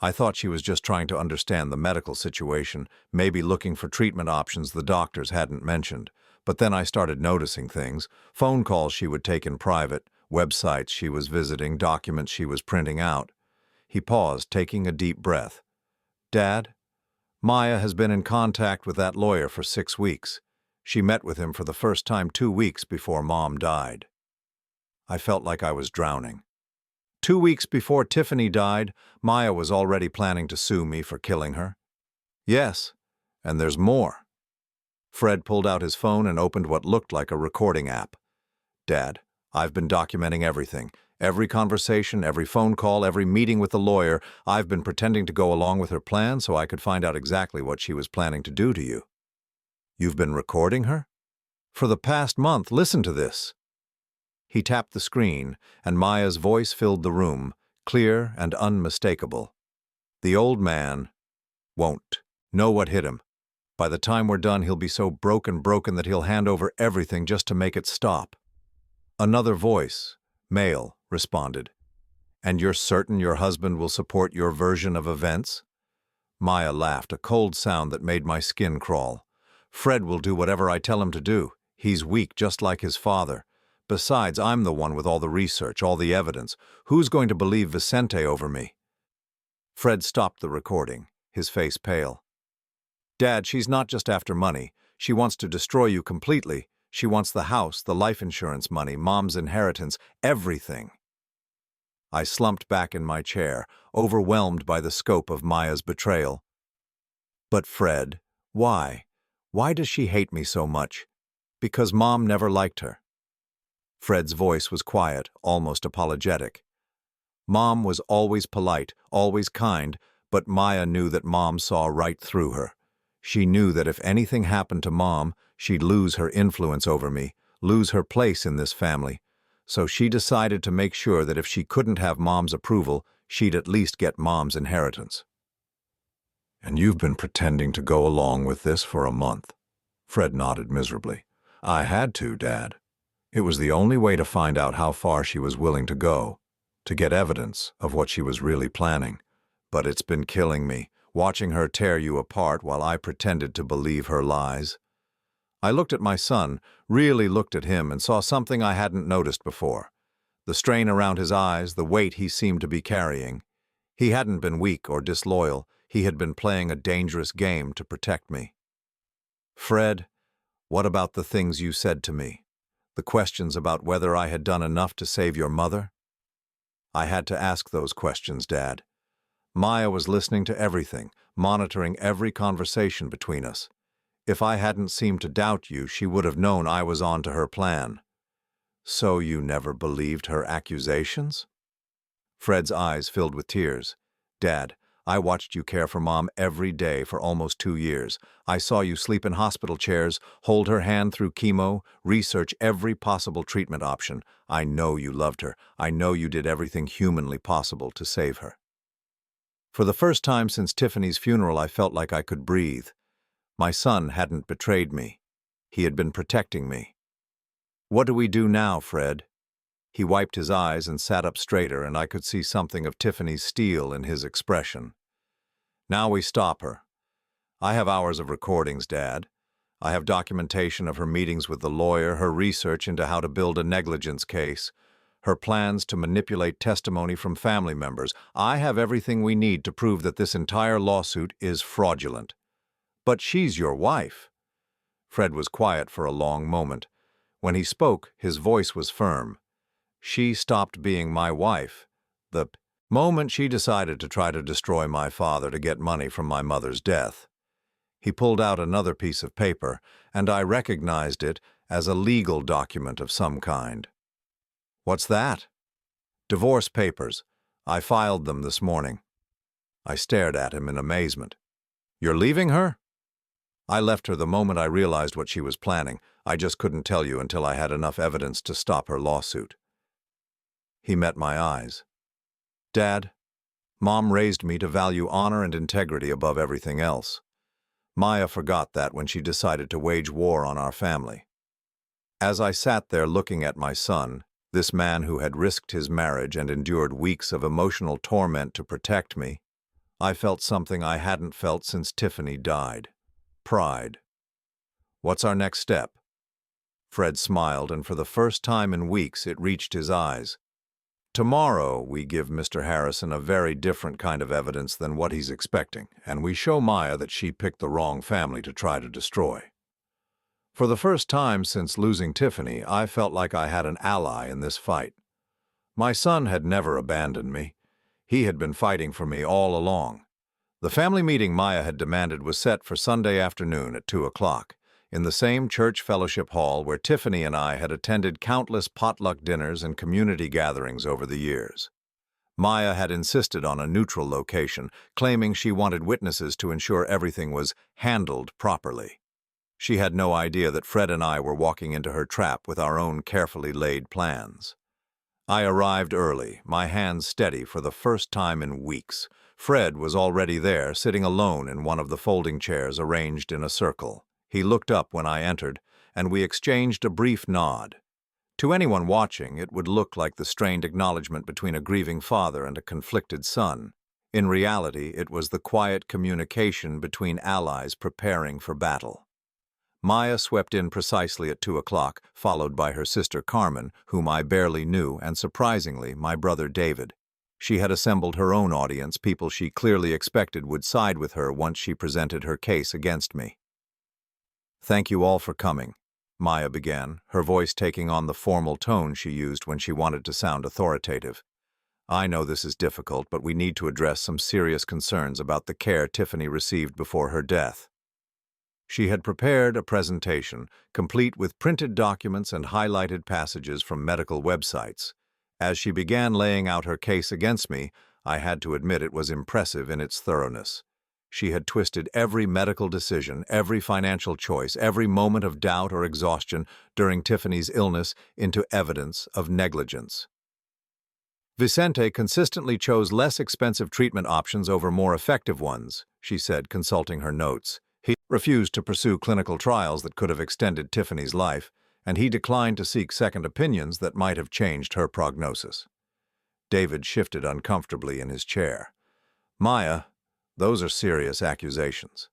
I thought she was just trying to understand the medical situation, maybe looking for treatment options the doctors hadn't mentioned. But then I started noticing things, phone calls she would take in private, websites she was visiting, documents she was printing out. He paused, taking a deep breath. Dad, Maya has been in contact with that lawyer for 6 weeks. She met with him for the first time 2 weeks before Mom died. I felt like I was drowning. 2 weeks before Tiffany died, Maya was already planning to sue me for killing her. Yes, and there's more. Fred pulled out his phone and opened what looked like a recording app. Dad, I've been documenting everything. Every conversation, every phone call, every meeting with the lawyer. I've been pretending to go along with her plan so I could find out exactly what she was planning to do to you. You've been recording her? For the past month, listen to this. He tapped the screen, and Maya's voice filled the room, clear and unmistakable. The old man won't know what hit him. By the time we're done, he'll be so broken that he'll hand over everything just to make it stop. Another voice, male, responded. And you're certain your husband will support your version of events? Maya laughed, a cold sound that made my skin crawl. Fred will do whatever I tell him to do. He's weak, just like his father. Besides, I'm the one with all the research, all the evidence. Who's going to believe Vicente over me? Fred stopped the recording, his face pale. Dad, she's not just after money. She wants to destroy you completely. She wants the house, the life insurance money, Mom's inheritance, everything. I slumped back in my chair, overwhelmed by the scope of Maya's betrayal. But Fred, why? Why does she hate me so much? Because Mom never liked her. Fred's voice was quiet, almost apologetic. Mom was always polite, always kind, but Maya knew that Mom saw right through her. She knew that if anything happened to Mom, she'd lose her influence over me, lose her place in this family. So she decided to make sure that if she couldn't have Mom's approval, she'd at least get Mom's inheritance. And you've been pretending to go along with this for a month. Fred nodded miserably. I had to, Dad. It was the only way to find out how far she was willing to go, to get evidence of what she was really planning. But it's been killing me, watching her tear you apart while I pretended to believe her lies. I looked at my son, really looked at him, and saw something I hadn't noticed before. The strain around his eyes, the weight he seemed to be carrying. He hadn't been weak or disloyal. He had been playing a dangerous game to protect me. Fred, what about the things you said to me? The questions about whether I had done enough to save your mother? I had to ask those questions, Dad. Maya was listening to everything, monitoring every conversation between us. If I hadn't seemed to doubt you, she would have known I was on to her plan. So you never believed her accusations? Fred's eyes filled with tears. Dad, I watched you care for Mom every day for almost 2 years. I saw you sleep in hospital chairs, hold her hand through chemo, research every possible treatment option. I know you loved her. I know you did everything humanly possible to save her. For the first time since Tiffany's funeral, I felt like I could breathe. My son hadn't betrayed me. He had been protecting me. What do we do now, Fred? He wiped his eyes and sat up straighter, and I could see something of Tiffany's steel in his expression. Now we stop her. I have hours of recordings, Dad. I have documentation of her meetings with the lawyer, her research into how to build a negligence case, her plans to manipulate testimony from family members. I have everything we need to prove that this entire lawsuit is fraudulent. But she's your wife. Fred was quiet for a long moment. When he spoke, his voice was firm. She stopped being my wife the moment she decided to try to destroy my father to get money from my mother's death. He pulled out another piece of paper, and I recognized it as a legal document of some kind. What's that? Divorce papers. I filed them this morning. I stared at him in amazement. You're leaving her? I left her the moment I realized what she was planning. I just couldn't tell you until I had enough evidence to stop her lawsuit. He met my eyes. Dad, Mom raised me to value honor and integrity above everything else. Maya forgot that when she decided to wage war on our family. As I sat there looking at my son, this man who had risked his marriage and endured weeks of emotional torment to protect me, I felt something I hadn't felt since Tiffany died. Pride. What's our next step? Fred smiled, and for the first time in weeks it reached his eyes. Tomorrow, we give Mr. Harrison a very different kind of evidence than what he's expecting, and we show Maya that she picked the wrong family to try to destroy. For the first time since losing Tiffany, I felt like I had an ally in this fight. My son had never abandoned me. He had been fighting for me all along. The family meeting Maya had demanded was set for Sunday afternoon at 2 o'clock, in the same church fellowship hall where Tiffany and I had attended countless potluck dinners and community gatherings over the years. Maya had insisted on a neutral location, claiming she wanted witnesses to ensure everything was handled properly. She had no idea that Fred and I were walking into her trap with our own carefully laid plans. I arrived early, my hands steady for the first time in weeks. Fred was already there, sitting alone in one of the folding chairs arranged in a circle. He looked up when I entered, and we exchanged a brief nod. To anyone watching, it would look like the strained acknowledgement between a grieving father and a conflicted son. In reality, it was the quiet communication between allies preparing for battle. Maya swept in precisely at 2 o'clock, followed by her sister Carmen, whom I barely knew, and surprisingly, my brother David. She had assembled her own audience, people she clearly expected would side with her once she presented her case against me. "Thank you all for coming," Maya began, her voice taking on the formal tone she used when she wanted to sound authoritative. "I know this is difficult, but we need to address some serious concerns about the care Tiffany received before her death." She had prepared a presentation, complete with printed documents and highlighted passages from medical websites. As she began laying out her case against me, I had to admit it was impressive in its thoroughness. She had twisted every medical decision, every financial choice, every moment of doubt or exhaustion during Tiffany's illness into evidence of negligence. "Vicente consistently chose less expensive treatment options over more effective ones," she said, consulting her notes. "He refused to pursue clinical trials that could have extended Tiffany's life, and he declined to seek second opinions that might have changed her prognosis." David shifted uncomfortably in his chair. "Maya, those are serious accusations."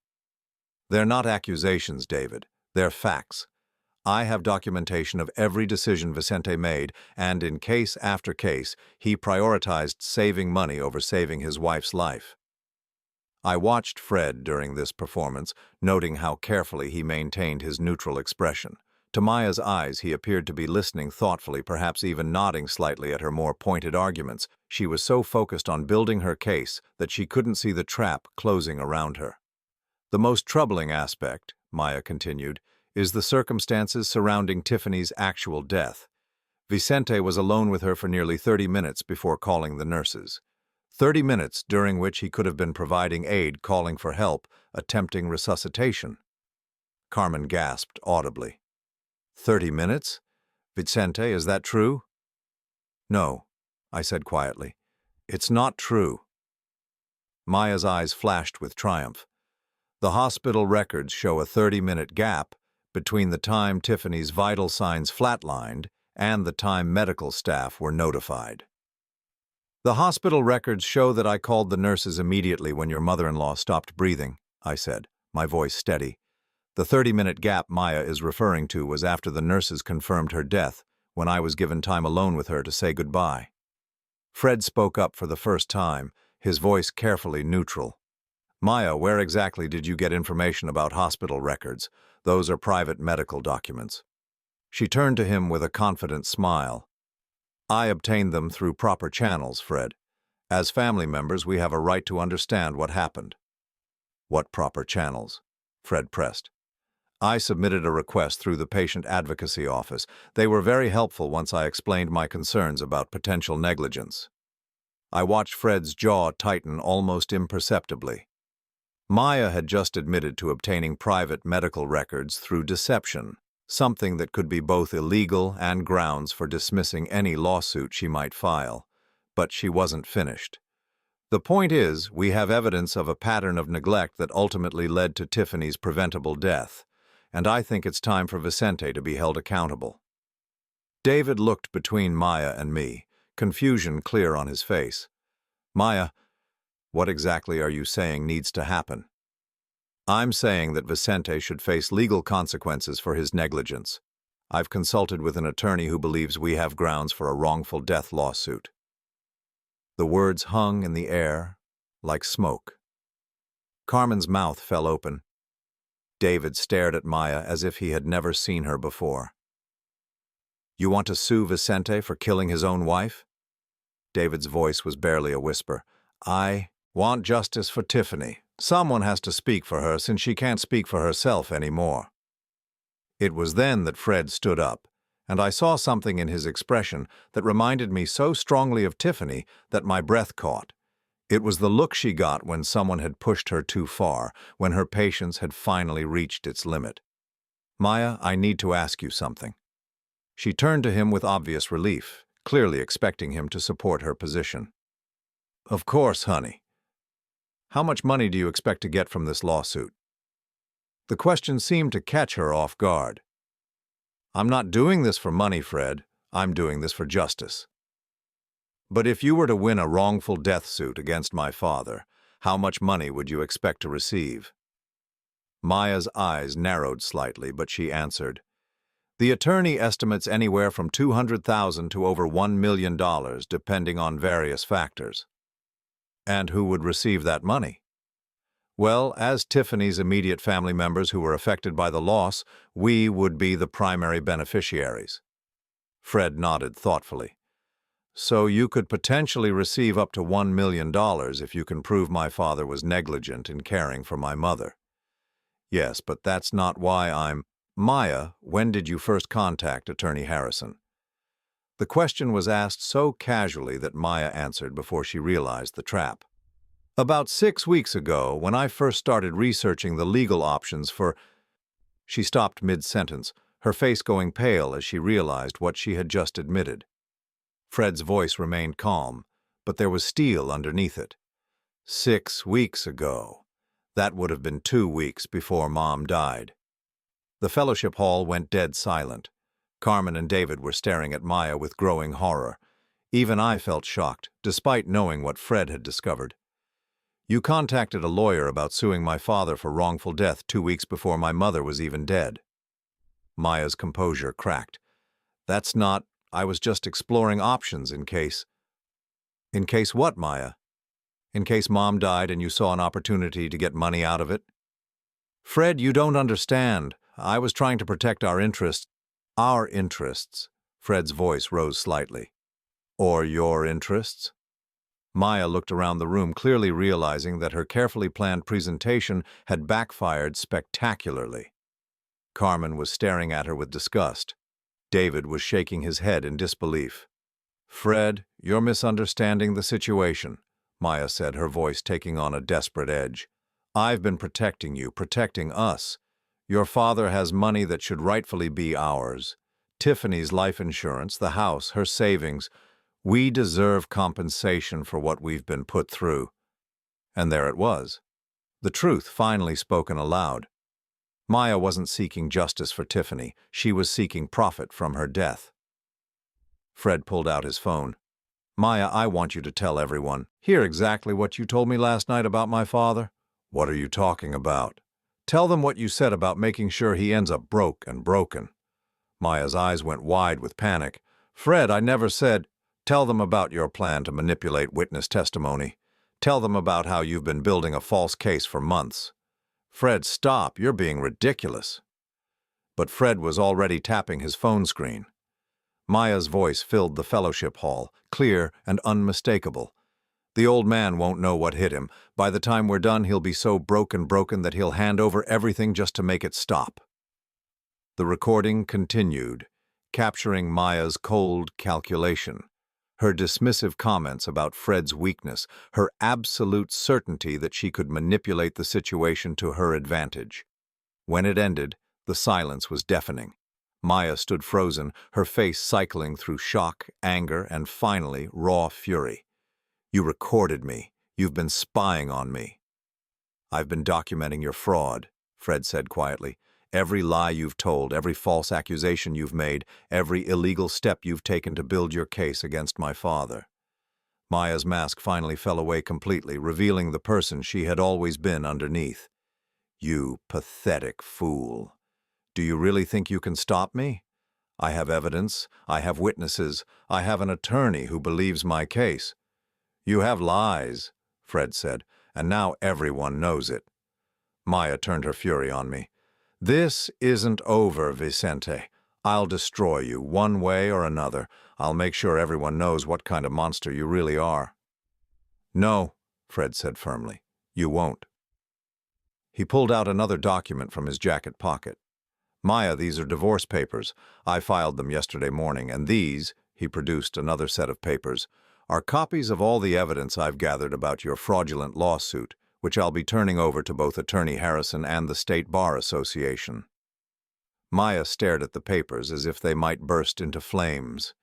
"They're not accusations, David. They're facts. I have documentation of every decision Vicente made, and in case after case, he prioritized saving money over saving his wife's life." I watched Fred during this performance, noting how carefully he maintained his neutral expression. To Maya's eyes, he appeared to be listening thoughtfully, perhaps even nodding slightly at her more pointed arguments. She was so focused on building her case that she couldn't see the trap closing around her. "The most troubling aspect," Maya continued, "is the circumstances surrounding Tiffany's actual death. Vicente was alone with her for nearly 30 minutes before calling the nurses. 30 minutes during which he could have been providing aid, calling for help, attempting resuscitation." Carmen gasped audibly. 30 minutes? Vicente, is that true?" "No," I said quietly. "It's not true." Maya's eyes flashed with triumph. "The hospital records show a 30-minute gap between the time Tiffany's vital signs flatlined and the time medical staff were notified." "The hospital records show that I called the nurses immediately when your mother-in-law stopped breathing," I said, my voice steady. "The 30-minute gap Maya is referring to was after the nurses confirmed her death, when I was given time alone with her to say goodbye." Fred spoke up for the first time, his voice carefully neutral. "Maya, where exactly did you get information about hospital records? Those are private medical documents." She turned to him with a confident smile. "I obtained them through proper channels, Fred. As family members, we have a right to understand what happened." "What proper channels?" Fred pressed. "I submitted a request through the Patient Advocacy Office. They were very helpful once I explained my concerns about potential negligence." I watched Fred's jaw tighten almost imperceptibly. Maya had just admitted to obtaining private medical records through deception, something that could be both illegal and grounds for dismissing any lawsuit she might file. But she wasn't finished. "The point is, we have evidence of a pattern of neglect that ultimately led to Tiffany's preventable death, and I think it's time for Vicente to be held accountable." David looked between Maya and me, confusion clear on his face. "Maya, what exactly are you saying needs to happen?" "I'm saying that Vicente should face legal consequences for his negligence. I've consulted with an attorney who believes we have grounds for a wrongful death lawsuit." The words hung in the air like smoke. Carmen's mouth fell open. David stared at Maya as if he had never seen her before. "You want to sue Vicente for killing his own wife?" David's voice was barely a whisper. "I want justice for Tiffany. Someone has to speak for her since she can't speak for herself anymore." It was then that Fred stood up, and I saw something in his expression that reminded me so strongly of Tiffany that my breath caught. It was the look she got when someone had pushed her too far, when her patience had finally reached its limit. "Maya, I need to ask you something." She turned to him with obvious relief, clearly expecting him to support her position. "Of course, honey. How much money do you expect to get from this lawsuit?" The question seemed to catch her off guard. "I'm not doing this for money, Fred. I'm doing this for justice." "But if you were to win a wrongful death suit against my father, how much money would you expect to receive?" Maya's eyes narrowed slightly, but she answered, "The attorney estimates anywhere from $200,000 to over $1 million, depending on various factors." "And who would receive that money?" "Well, as Tiffany's immediate family members who were affected by the loss, we would be the primary beneficiaries." Fred nodded thoughtfully. "So you could potentially receive up to $1 million if you can prove my father was negligent in caring for my mother." "Yes, but that's not why I'm—" "Maya, when did you first contact Attorney Harrison?" The question was asked so casually that Maya answered before she realized the trap. "About 6 weeks ago, when I first started researching the legal options for—" She stopped mid-sentence, her face going pale as she realized what she had just admitted. Fred's voice remained calm, but there was steel underneath it. 6 weeks ago. That would have been 2 weeks before Mom died. The fellowship hall went dead silent. Carmen and David were staring at Maya with growing horror. Even I felt shocked, despite knowing what Fred had discovered. "You contacted a lawyer about suing my father for wrongful death 2 weeks before my mother was even dead." Maya's composure cracked. "That's not— I was just exploring options in case—" "In case what, Maya? In case Mom died and you saw an opportunity to get money out of it?" "Fred, you don't understand. I was trying to protect our interests." "Our interests?" Fred's voice rose slightly. "Or your interests?" Maya looked around the room, clearly realizing that her carefully planned presentation had backfired spectacularly. Carmen was staring at her with disgust. David was shaking his head in disbelief. "Fred, you're misunderstanding the situation," Maya said, her voice taking on a desperate edge. "I've been protecting you, protecting us. Your father has money that should rightfully be ours. Tiffany's life insurance, the house, her savings. We deserve compensation for what we've been put through." And there it was. The truth finally spoken aloud. Maya wasn't seeking justice for Tiffany. She was seeking profit from her death. Fred pulled out his phone. "Maya, I want you to tell everyone. Hear exactly what you told me last night about my father." "What are you talking about?" "Tell them what you said about making sure he ends up broke and broken." Maya's eyes went wide with panic. "Fred, I never said—" "Tell them about your plan to manipulate witness testimony. Tell them about how you've been building a false case for months." "Fred, stop. You're being ridiculous." But Fred was already tapping his phone screen. Maya's voice filled the fellowship hall, clear and unmistakable. "The old man won't know what hit him. By the time we're done, he'll be so broken that he'll hand over everything just to make it stop." The recording continued, capturing Maya's cold calculation, her dismissive comments about Fred's weakness, her absolute certainty that she could manipulate the situation to her advantage. When it ended, the silence was deafening. Maya stood frozen, her face cycling through shock, anger, and finally, raw fury. "You recorded me. You've been spying on me." "I've been documenting your fraud," Fred said quietly. "Every lie you've told, every false accusation you've made, every illegal step you've taken to build your case against my father." Maya's mask finally fell away completely, revealing the person she had always been underneath. "You pathetic fool. Do you really think you can stop me? I have evidence, I have witnesses, I have an attorney who believes my case." "You have lies," Fred said, "and now everyone knows it." Maya turned her fury on me. "This isn't over, Vicente. I'll destroy you, one way or another. I'll make sure everyone knows what kind of monster you really are." "No," Fred said firmly, "you won't." He pulled out another document from his jacket pocket. "Maya, these are divorce papers. I filed them yesterday morning, and these," he produced another set of papers, "are copies of all the evidence I've gathered about your fraudulent lawsuit, which I'll be turning over to both Attorney Harrison and the State Bar Association." Maya stared at the papers as if they might burst into flames.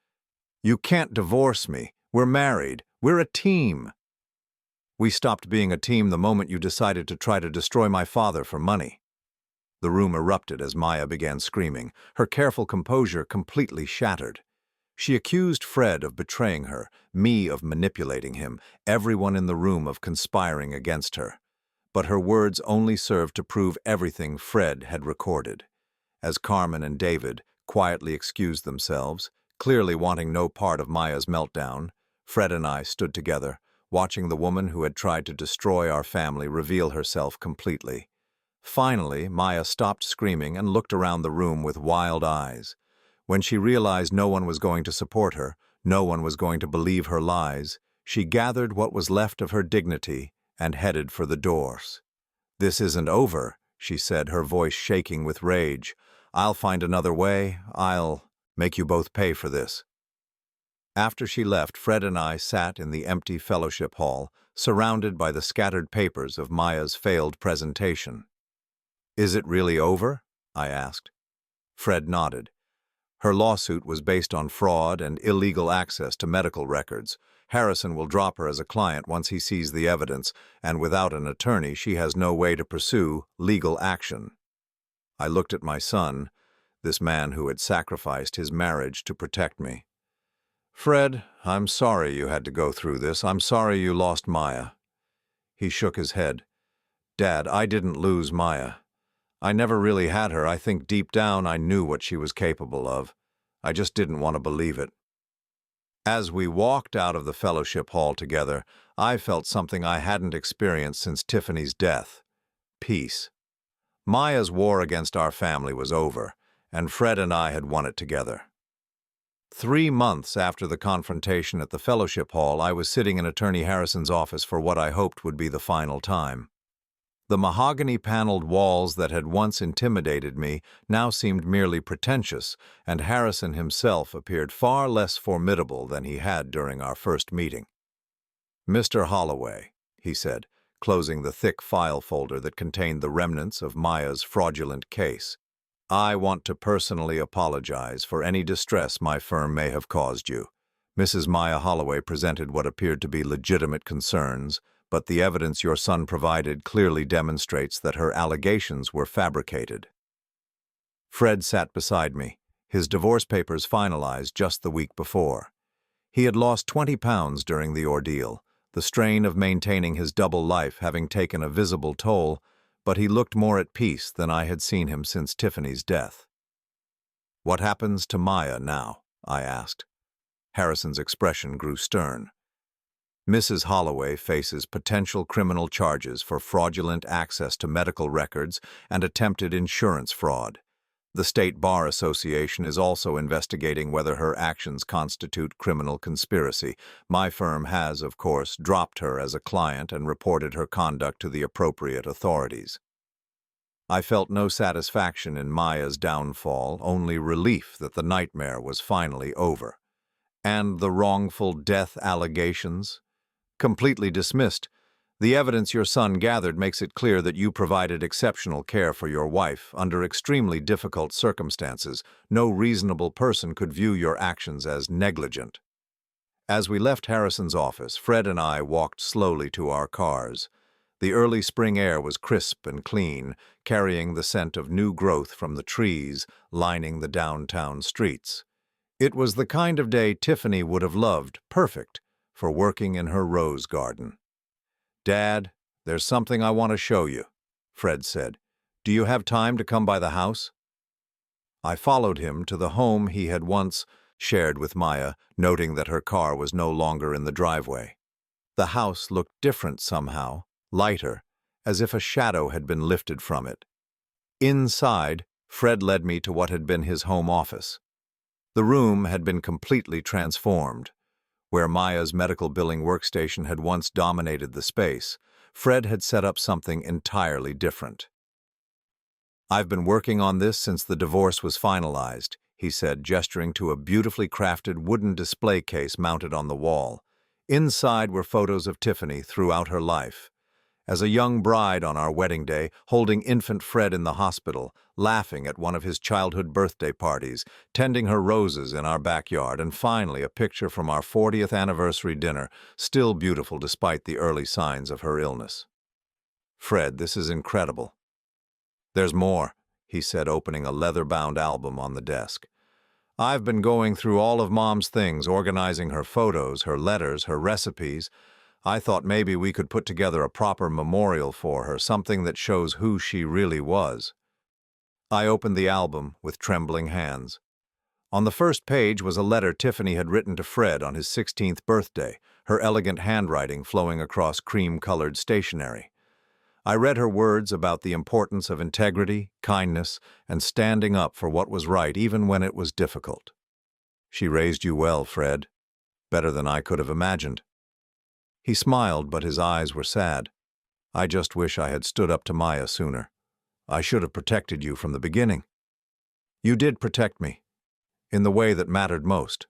"You can't divorce me. We're married. We're a team." "We stopped being a team the moment you decided to try to destroy my father for money." The room erupted as Maya began screaming, her careful composure completely shattered. She accused Fred of betraying her, me of manipulating him, everyone in the room of conspiring against her. But her words only served to prove everything Fred had recorded. As Carmen and David quietly excused themselves, clearly wanting no part of Maya's meltdown, Fred and I stood together, watching the woman who had tried to destroy our family reveal herself completely. Finally, Maya stopped screaming and looked around the room with wild eyes. When she realized no one was going to support her, no one was going to believe her lies, she gathered what was left of her dignity and headed for the doors. "This isn't over," she said, her voice shaking with rage. "I'll find another way. I'll make you both pay for this." After she left, Fred and I sat in the empty fellowship hall, surrounded by the scattered papers of Maya's failed presentation. "Is it really over?" I asked. Fred nodded. "Her lawsuit was based on fraud and illegal access to medical records. Harrison will drop her as a client once he sees the evidence, and without an attorney, she has no way to pursue legal action." I looked at my son, this man who had sacrificed his marriage to protect me. "Fred, I'm sorry you had to go through this. I'm sorry you lost Maya." He shook his head. "Dad, I didn't lose Maya. I never really had her. I think deep down I knew what she was capable of. I just didn't want to believe it." As we walked out of the fellowship hall together, I felt something I hadn't experienced since Tiffany's death: peace. Maya's war against our family was over, and Fred and I had won it together. 3 months after the confrontation at the fellowship hall, I was sitting in Attorney Harrison's office for what I hoped would be the final time. The mahogany-paneled walls that had once intimidated me now seemed merely pretentious, and Harrison himself appeared far less formidable than he had during our first meeting. "Mr. Holloway," he said, closing the thick file folder that contained the remnants of Maya's fraudulent case, "I want to personally apologize for any distress my firm may have caused you." Mrs. Maya Holloway presented what appeared to be legitimate concerns, but the evidence your son provided clearly demonstrates that her allegations were fabricated. Fred sat beside me, his divorce papers finalized just the week before. He had lost 20 pounds during the ordeal, the strain of maintaining his double life having taken a visible toll, but he looked more at peace than I had seen him since Tiffany's death. "What happens to Maya now?" I asked. Harrison's expression grew stern. "Mrs. Holloway faces potential criminal charges for fraudulent access to medical records and attempted insurance fraud. The State Bar Association is also investigating whether her actions constitute criminal conspiracy. My firm has, of course, dropped her as a client and reported her conduct to the appropriate authorities." I felt no satisfaction in Maya's downfall, only relief that the nightmare was finally over. "And the wrongful death allegations?" "Completely dismissed. The evidence your son gathered makes it clear that you provided exceptional care for your wife under extremely difficult circumstances. No reasonable person could view your actions as negligent." As we left Harrison's office, Fred and I walked slowly to our cars. The early spring air was crisp and clean, carrying the scent of new growth from the trees lining the downtown streets. It was the kind of day Tiffany would have loved, perfect for working in her rose garden. "Dad, there's something I want to show you," Fred said. "Do you have time to come by the house?" I followed him to the home he had once shared with Maya, noting that her car was no longer in the driveway. The house looked different somehow, lighter, as if a shadow had been lifted from it. Inside, Fred led me to what had been his home office. The room had been completely transformed. Where Maya's medical billing workstation had once dominated the space, Fred had set up something entirely different. "I've been working on this since the divorce was finalized," he said, gesturing to a beautifully crafted wooden display case mounted on the wall. Inside were photos of Tiffany throughout her life. As a young bride on our wedding day, holding infant Fred in the hospital, laughing at one of his childhood birthday parties, tending her roses in our backyard, and finally a picture from our 40th anniversary dinner, still beautiful despite the early signs of her illness. "Fred, this is incredible." "There's more," he said, opening a leather-bound album on the desk. "I've been going through all of Mom's things, organizing her photos, her letters, her recipes. I thought maybe we could put together a proper memorial for her, something that shows who she really was." I opened the album with trembling hands. On the first page was a letter Tiffany had written to Fred on his 16th birthday, her elegant handwriting flowing across cream-colored stationery. I read her words about the importance of integrity, kindness, and standing up for what was right even when it was difficult. "She raised you well, Fred. Better than I could have imagined." He smiled, but his eyes were sad. "I just wish I had stood up to Maya sooner. I should have protected you from the beginning." "You did protect me, in the way that mattered most."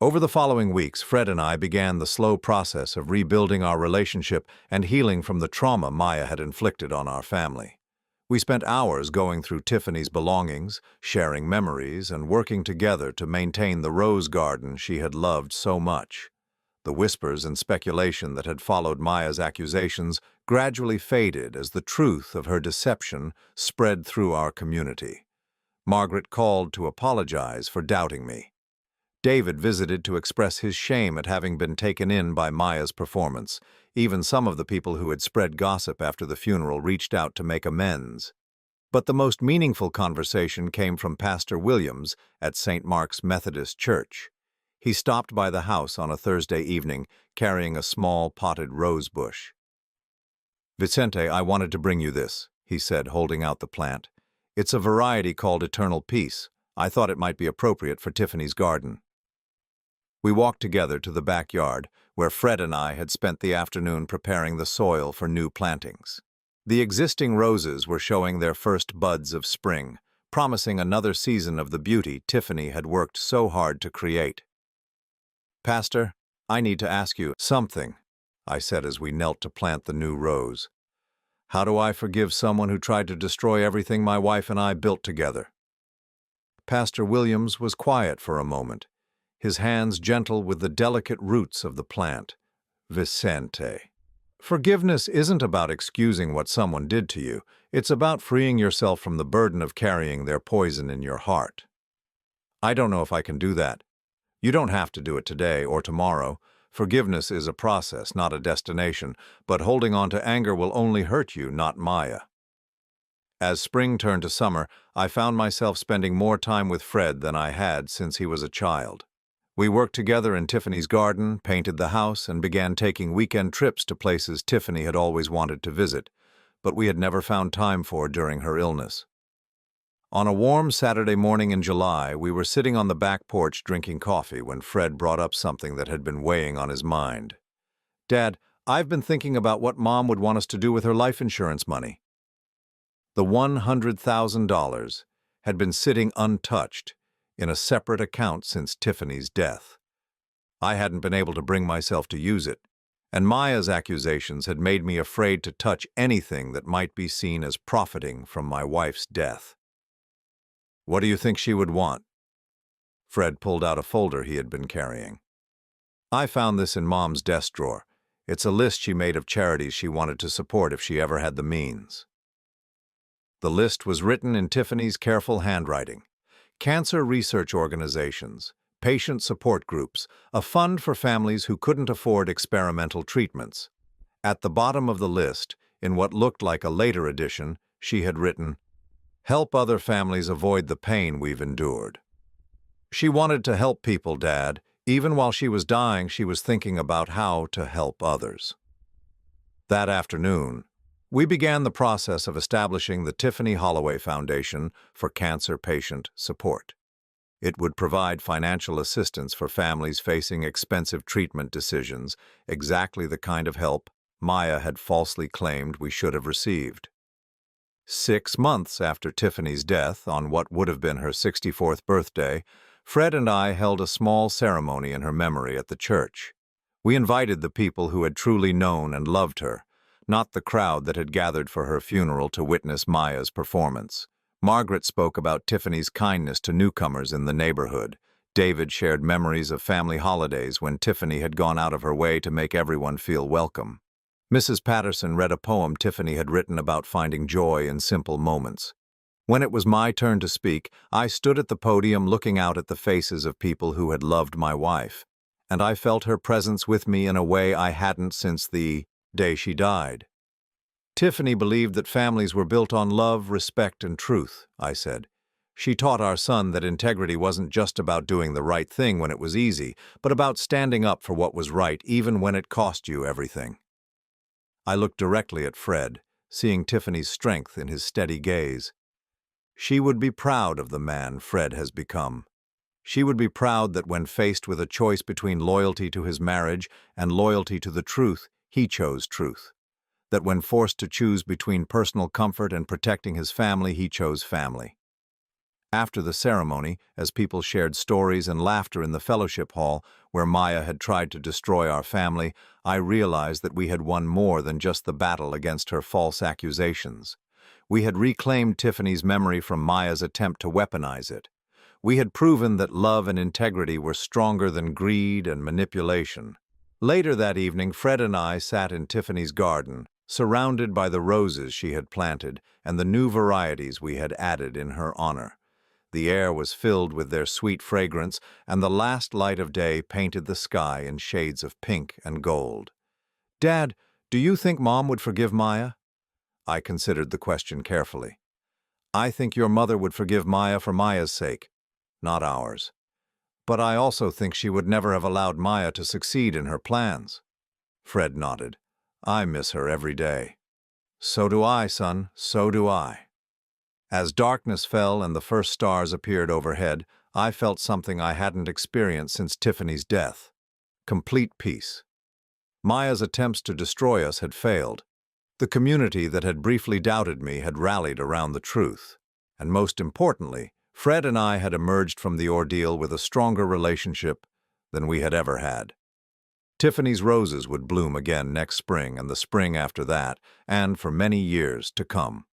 Over the following weeks, Fred and I began the slow process of rebuilding our relationship and healing from the trauma Maya had inflicted on our family. We spent hours going through Tiffany's belongings, sharing memories, and working together to maintain the rose garden she had loved so much. The whispers and speculation that had followed Maya's accusations gradually faded as the truth of her deception spread through our community. Margaret called to apologize for doubting me. David visited to express his shame at having been taken in by Maya's performance. Even some of the people who had spread gossip after the funeral reached out to make amends. But the most meaningful conversation came from Pastor Williams at St. Mark's Methodist Church. He stopped by the house on a Thursday evening, carrying a small potted rose bush. "Vicente, I wanted to bring you this," he said, holding out the plant. "It's a variety called Eternal Peace. I thought it might be appropriate for Tiffany's garden." We walked together to the backyard, where Fred and I had spent the afternoon preparing the soil for new plantings. The existing roses were showing their first buds of spring, promising another season of the beauty Tiffany had worked so hard to create. "Pastor, I need to ask you something," I said as we knelt to plant the new rose. "How do I forgive someone who tried to destroy everything my wife and I built together?" Pastor Williams was quiet for a moment, his hands gentle with the delicate roots of the plant. "Vicente, forgiveness isn't about excusing what someone did to you. It's about freeing yourself from the burden of carrying their poison in your heart." "I don't know if I can do that." "You don't have to do it today or tomorrow. Forgiveness is a process, not a destination, but holding on to anger will only hurt you, not Maya." As spring turned to summer, I found myself spending more time with Fred than I had since he was a child. We worked together in Tiffany's garden, painted the house, and began taking weekend trips to places Tiffany had always wanted to visit, but we had never found time for during her illness. On a warm Saturday morning in July, we were sitting on the back porch drinking coffee when Fred brought up something that had been weighing on his mind. "Dad, I've been thinking about what Mom would want us to do with her life insurance money." The $100,000 had been sitting untouched in a separate account since Tiffany's death. I hadn't been able to bring myself to use it, and Maya's accusations had made me afraid to touch anything that might be seen as profiting from my wife's death. "What do you think she would want?" Fred pulled out a folder he had been carrying. "I found this in Mom's desk drawer. It's a list she made of charities she wanted to support if she ever had the means." The list was written in Tiffany's careful handwriting. Cancer research organizations, patient support groups, a fund for families who couldn't afford experimental treatments. At the bottom of the list, in what looked like a later edition, she had written, Help other families avoid the pain we've endured. She wanted to help people, Dad. Even while she was dying, she was thinking about how to help others. That afternoon, we began the process of establishing the Tiffany Holloway Foundation for Cancer Patient Support. It would provide financial assistance for families facing expensive treatment decisions, exactly the kind of help Maya had falsely claimed we should have received. 6 months after Tiffany's death, on what would have been her 64th birthday, Fred and I held a small ceremony in her memory at the church. We invited the people who had truly known and loved her, not the crowd that had gathered for her funeral to witness Maya's performance. Margaret spoke about Tiffany's kindness to newcomers in the neighborhood. David shared memories of family holidays when Tiffany had gone out of her way to make everyone feel welcome. Mrs. Patterson read a poem Tiffany had written about finding joy in simple moments. When it was my turn to speak, I stood at the podium looking out at the faces of people who had loved my wife, and I felt her presence with me in a way I hadn't since the day she died. Tiffany believed that families were built on love, respect, and truth, I said. She taught our son that integrity wasn't just about doing the right thing when it was easy, but about standing up for what was right even when it cost you everything. I looked directly at Fred, seeing Tiffany's strength in his steady gaze. She would be proud of the man Fred has become. She would be proud that when faced with a choice between loyalty to his marriage and loyalty to the truth, he chose truth. That when forced to choose between personal comfort and protecting his family, he chose family. After the ceremony, as people shared stories and laughter in the fellowship hall, where Maya had tried to destroy our family, I realized that we had won more than just the battle against her false accusations. We had reclaimed Tiffany's memory from Maya's attempt to weaponize it. We had proven that love and integrity were stronger than greed and manipulation. Later that evening, Fred and I sat in Tiffany's garden, surrounded by the roses she had planted and the new varieties we had added in her honor. The air was filled with their sweet fragrance, and the last light of day painted the sky in shades of pink and gold. "Dad, do you think Mom would forgive Maya?" I considered the question carefully. "I think your mother would forgive Maya for Maya's sake, not ours. But I also think she would never have allowed Maya to succeed in her plans." Fred nodded. "I miss her every day." "So do I, son, so do I." As darkness fell and the first stars appeared overhead, I felt something I hadn't experienced since Tiffany's death. Complete peace. Maya's attempts to destroy us had failed. The community that had briefly doubted me had rallied around the truth. And most importantly, Fred and I had emerged from the ordeal with a stronger relationship than we had ever had. Tiffany's roses would bloom again next spring and the spring after that, and for many years to come.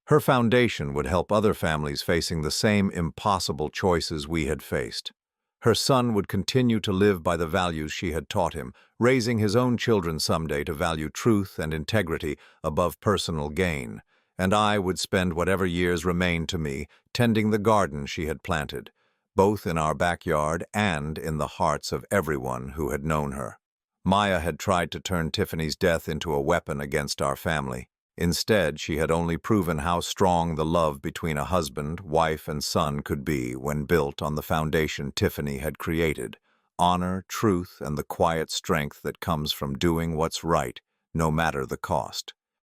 Her foundation would help other families facing the same impossible choices we had faced. Her son would continue to live by the values she had taught him, raising his own children someday to value truth and integrity above personal gain, and I would spend whatever years remained to me tending the garden she had planted, both in our backyard and in the hearts of everyone who had known her. Maya had tried to turn Tiffany's death into a weapon against our family. Instead, she had only proven how strong the love between a husband, wife, and son could be when built on the foundation Tiffany had created: honor, truth, and the quiet strength that comes from doing what's right, no matter the cost.